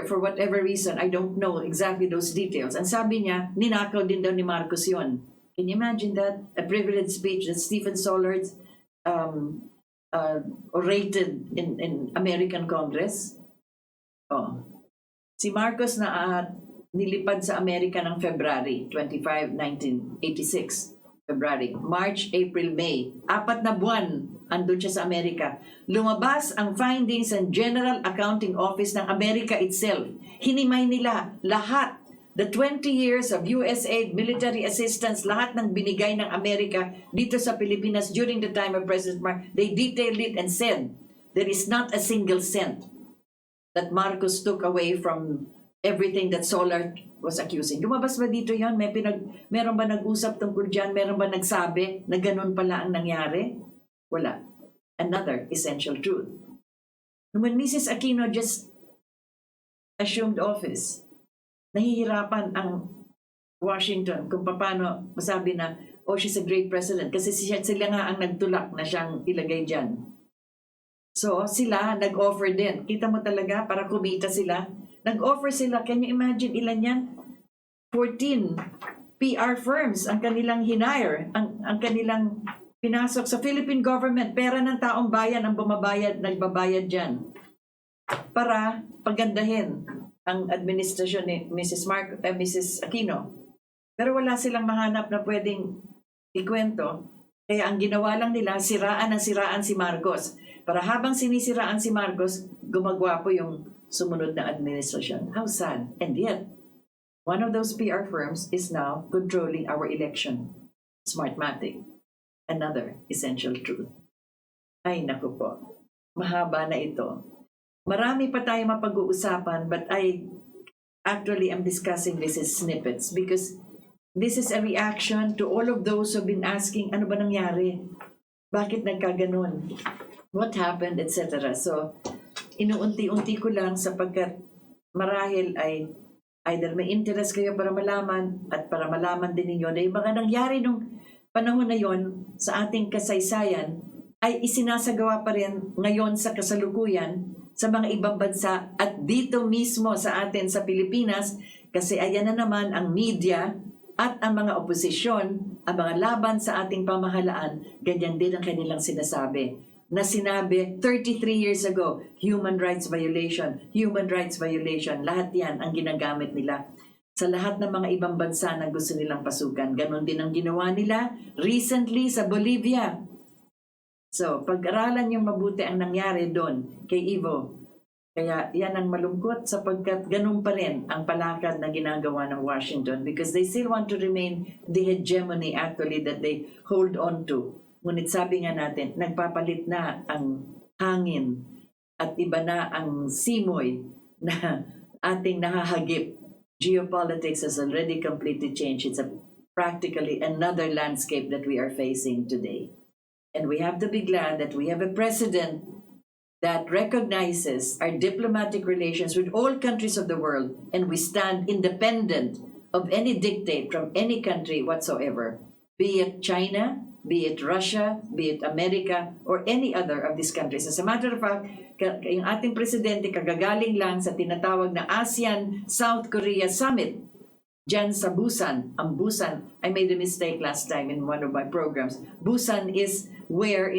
S1: for whatever reason, I don't know exactly those details. And sabi niya, ninakaw din daw ni Marcos yun. Can you imagine that? A privilege speech that Stephen Sollard orated in American Congress. Oh. Si Marcos na nilipad sa Amerika ng February 25, 1986. February, March, April, May. 4 na buwan andun siya sa Amerika. Lumabas ang findings ng General Accounting Office ng Amerika itself. Hinimay nila lahat. The 20 years of USAID military assistance, lahat ng binigay ng Amerika dito sa Pilipinas during the time of President Marcos, they detailed it and said, there is not a single cent that Marcos took away from everything that Sollard was accusing. Lumabas ba dito yon? Meron ba nag-usap tungkol dyan? Meron ba nagsabi na ganun pala ang nangyari? Wala. Another essential truth. When Mrs. Aquino just assumed office, nahihirapan ang Washington kung paano masabi na, oh, she's a great president. Kasi sila nga ang nagtulak na siyang ilagay dyan. So, sila nag-offer din. Kita mo talaga, para kumita sila. Nag-offer sila, can you imagine ilan yan? 14 PR firms ang kanilang hinire, ang kanilang pinasok sa Philippine government. Pera ng taong bayan ang nagbabayad dyan. Para pagandahin ang administrasyon ni Mrs. Aquino. Pero wala silang mahanap na pwedeng ikwento. Kaya ang ginawa lang nila, siraan si Marcos. Para habang sinisiraan si Marcos, gumagwapo yung sumunod na administrasyon. How sad. And yet, one of those PR firms is now controlling our election. Smartmatic. Another essential truth. Ay, naku po. Mahaba na ito. Marami pa tayo mapag-uusapan, but I actually am discussing this as snippets because this is a reaction to all of those who have been asking, ano ba nangyari? Bakit nagkaganon? What happened? Etc. So, inuunti-unti ko lang sapagkat marahil ay either may interest kayo para malaman at para malaman din ninyo na yung mga nangyari nung panahon na yon sa ating kasaysayan ay isinasagawa pa rin ngayon sa kasalukuyan sa mga ibang bansa at dito mismo sa atin sa Pilipinas kasi ayan na naman ang media at ang mga oposisyon, ang mga laban sa ating pamahalaan, ganyan din ang kanilang sinasabi. Na sinabi 33 years ago, human rights violation, lahat yan ang ginagamit nila sa lahat ng mga ibang bansa na gusto nilang pasukan. Ganon din ang ginawa nila recently sa Bolivia. So, pag-aralan yung mabuti ang nangyari doon kay Ivo. Kaya yan ang malungkot sapagkat ganun pa rin ang palakad na ginagawa ng Washington because they still want to remain the hegemony actually that they hold on to. Ngunit sabi nga natin, nagpapalit na ang hangin at iba na ang simoy na ating nahahagip Geopolitics has already completely changed. It's practically another landscape that we are facing today. And we have to be glad that we have a president that recognizes our diplomatic relations with all countries of the world, and we stand independent of any dictate from any country whatsoever, be it China, be it Russia, be it America, or any other of these countries. As a matter of fact, yung ating presidente kagagaling lang sa tinatawag na ASEAN-South Korea Summit dyan sa Busan. Ang Busan, I made a mistake last time in one of my programs. Busan is where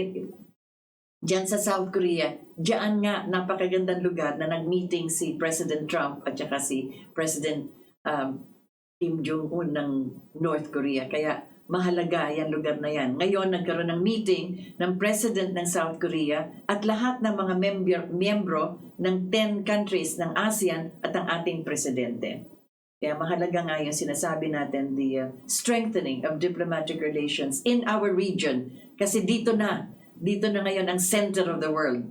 S1: dyan sa South Korea, dyan nga napakagandang lugar na nag-meeting si President Trump at saka si President Kim Jong-un ng North Korea. Kaya mahalaga yan lugar na yan. Ngayon nagkaroon ng meeting ng President ng South Korea at lahat ng mga miyembro ng 10 countries ng ASEAN at ang ating presidente. Kaya mahalaga nga yung sinasabi natin, the strengthening of diplomatic relations in our region. Kasi dito na ngayon ang center of the world.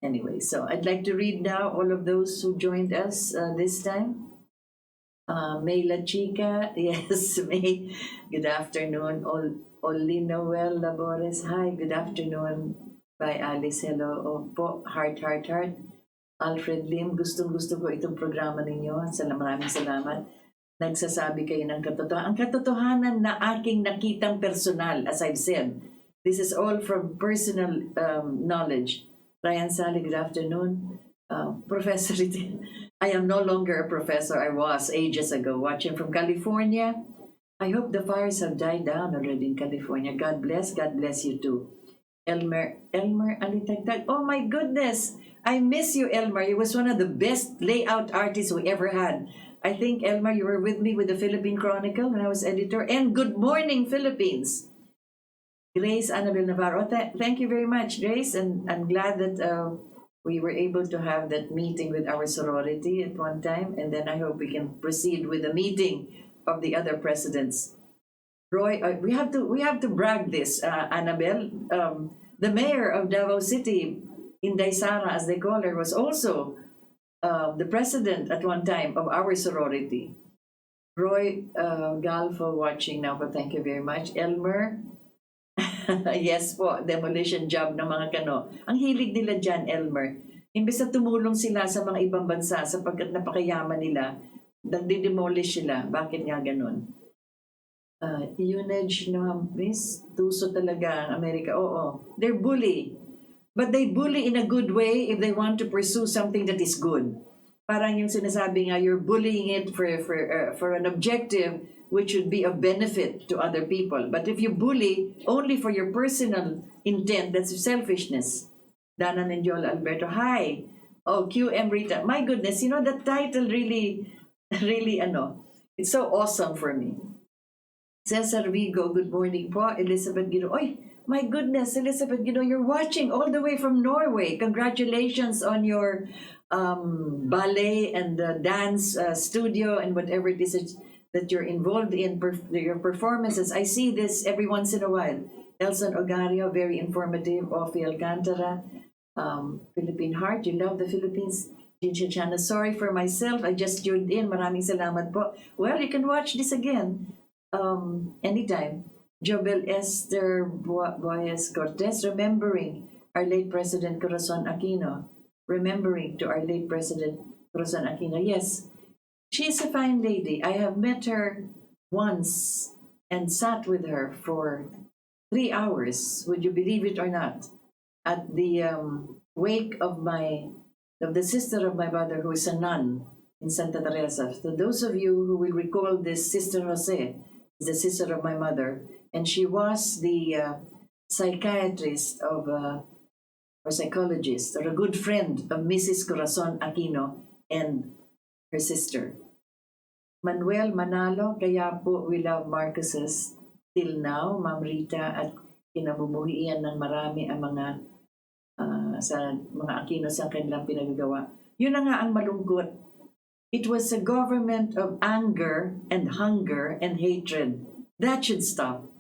S1: Anyway, so I'd like to read now all of those who joined us this time. May La Chica, yes, May, good afternoon. Oli Noel Labores, hi, good afternoon. Bye Alice, hello. Opo, heart. Alfred Lim, gustong-gusto ko itong programa ninyo. Maraming salamat. Nagsasabi kayo ng katotohanan. Ang katotohanan na aking nakitang personal, as I've said, this is all from personal knowledge. Ryan Sally, good afternoon. Professor, I am no longer a professor. I was ages ago, watching from California. I hope the fires have died down already in California. God bless you too. Elmer Alitagtag. Oh my goodness! I miss you, Elmer. You was one of the best layout artists we ever had. I think, Elmer, you were with me with the Philippine Chronicle when I was editor. And Good Morning, Philippines. Grace Annabel Navarro. Thank you very much, Grace. And I'm glad that we were able to have that meeting with our sorority at one time. And then I hope we can proceed with the meeting of the other presidents. Roy, we have to brag this, Annabel. The mayor of Davao City, Inday Sara, as they call her, was also the president at one time of our sorority. Roy Galfo watching now, but thank you very much. Elmer, yes po, demolition job ng mga kano. Ang hilig nila dyan, Elmer. Imbes na tumulong sila sa mga ibang bansa sapagkat napakayaman nila, nagdi-demolish sila. Bakit nga ganun? Unage, no, miss, tuso talaga ang Amerika. Oo, they're bully. But they bully in a good way if they want to pursue something that is good. Parang yung sinasabi nga, you're bullying it for an objective which should be of benefit to other people. But if you bully only for your personal intent, that's selfishness. Dana Nendiola Alberto, hi. Oh, QM Rita. My goodness, you know, that title really, it's so awesome for me. Cesar Vigo, good morning po. Elizabeth Gino. Oy, my goodness, Elizabeth Gino, you're watching all the way from Norway. Congratulations on your ballet and dance studio and whatever it is that you're involved in, your performances. I see this every once in a while. Elson Ogario, very informative. Ophie Alcantara, Philippine Heart, you love the Philippines. Ginger Chana, sorry for myself, I just tuned in. Maraming salamat po. Well, you can watch this again. Anytime. Jobel Esther Boyes Cortez, remembering our late President Corazon Aquino. Remembering to our late President Corazon Aquino. Yes, she's a fine lady. I have met her once and sat with her for 3 hours. Would you believe it or not? At the wake of the sister of my mother, who is a nun in Santa Teresa. So those of you who will recall this, Sister Jose, the sister of my mother, and she was the psychiatrist or psychologist, or a good friend of Mrs. Corazon Aquino and her sister. Manuel Manalo, kaya po we love Marcoses till now, Ma'am Rita, at kinamumuhian ng marami ang mga sa mga Aquino sa kanilang pinagagawa. Yun na nga ang malungkot. It was a government of anger and hunger and hatred. That should stop.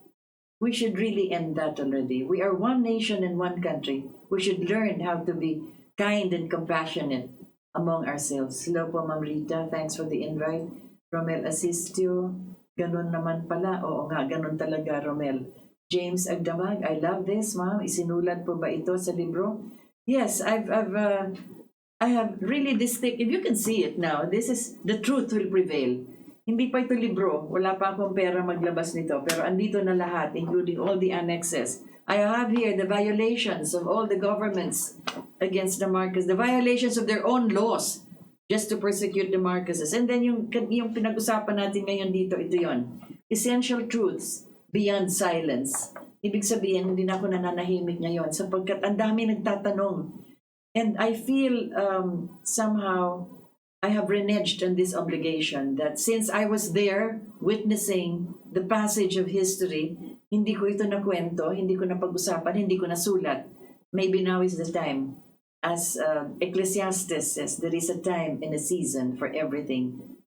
S1: We should really end that already. We are one nation and one country. We should learn how to be kind and compassionate among ourselves. Hello po, Ma'am Rita. Thanks for the invite. Romel Asistio. Ganun naman pala. Oo nga, ganun talaga, Romel. James Agdamag, I love this, ma'am. Isinulat po ba ito sa libro? Yes, I have really this thick. If you can see it now, this is the truth will prevail. Hindi pa ito libro. Wala pa akong pera maglabas nito. Pero andito na lahat, including all the annexes. I have here the violations of all the governments against the Marcos, the violations of their own laws just to persecute the Marcoses. And then yung pinag-usapan natin ngayon dito, ito yon. Essential truths beyond silence. Ibig sabihin, hindi na ako nananahimik ngayon sapagkat ang dami nagtatanong. And I feel somehow I have reneged on this obligation that since I was there witnessing the passage of history, hindi ko ito nakwento, hindi ko napag-usapan, hindi ko nasulat. Maybe now is the time. As Ecclesiastes says, there is a time and a season for everything.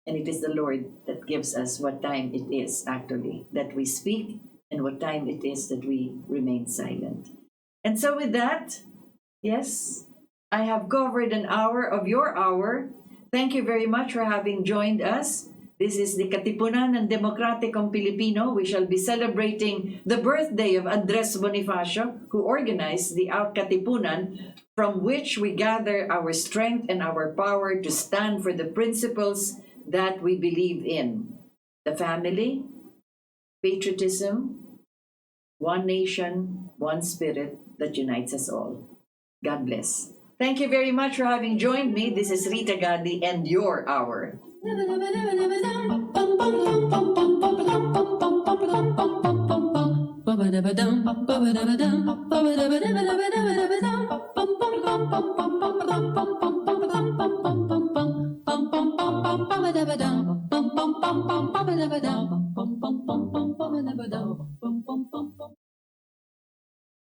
S1: And it is the Lord that gives us what time it is, actually, that we speak and what time it is that we remain silent. And so with that, yes, I have covered an hour of your hour. Thank you very much for having joined us. This is the Katipunan ng Demokratikong Pilipino. We shall be celebrating the birthday of Andres Bonifacio, who organized the Katipunan, from which we gather our strength and our power to stand for the principles that we believe in: the family, patriotism, one nation, one spirit that unites us all. God bless. Thank you very much for having joined me. This is Rita Gadi and your hour.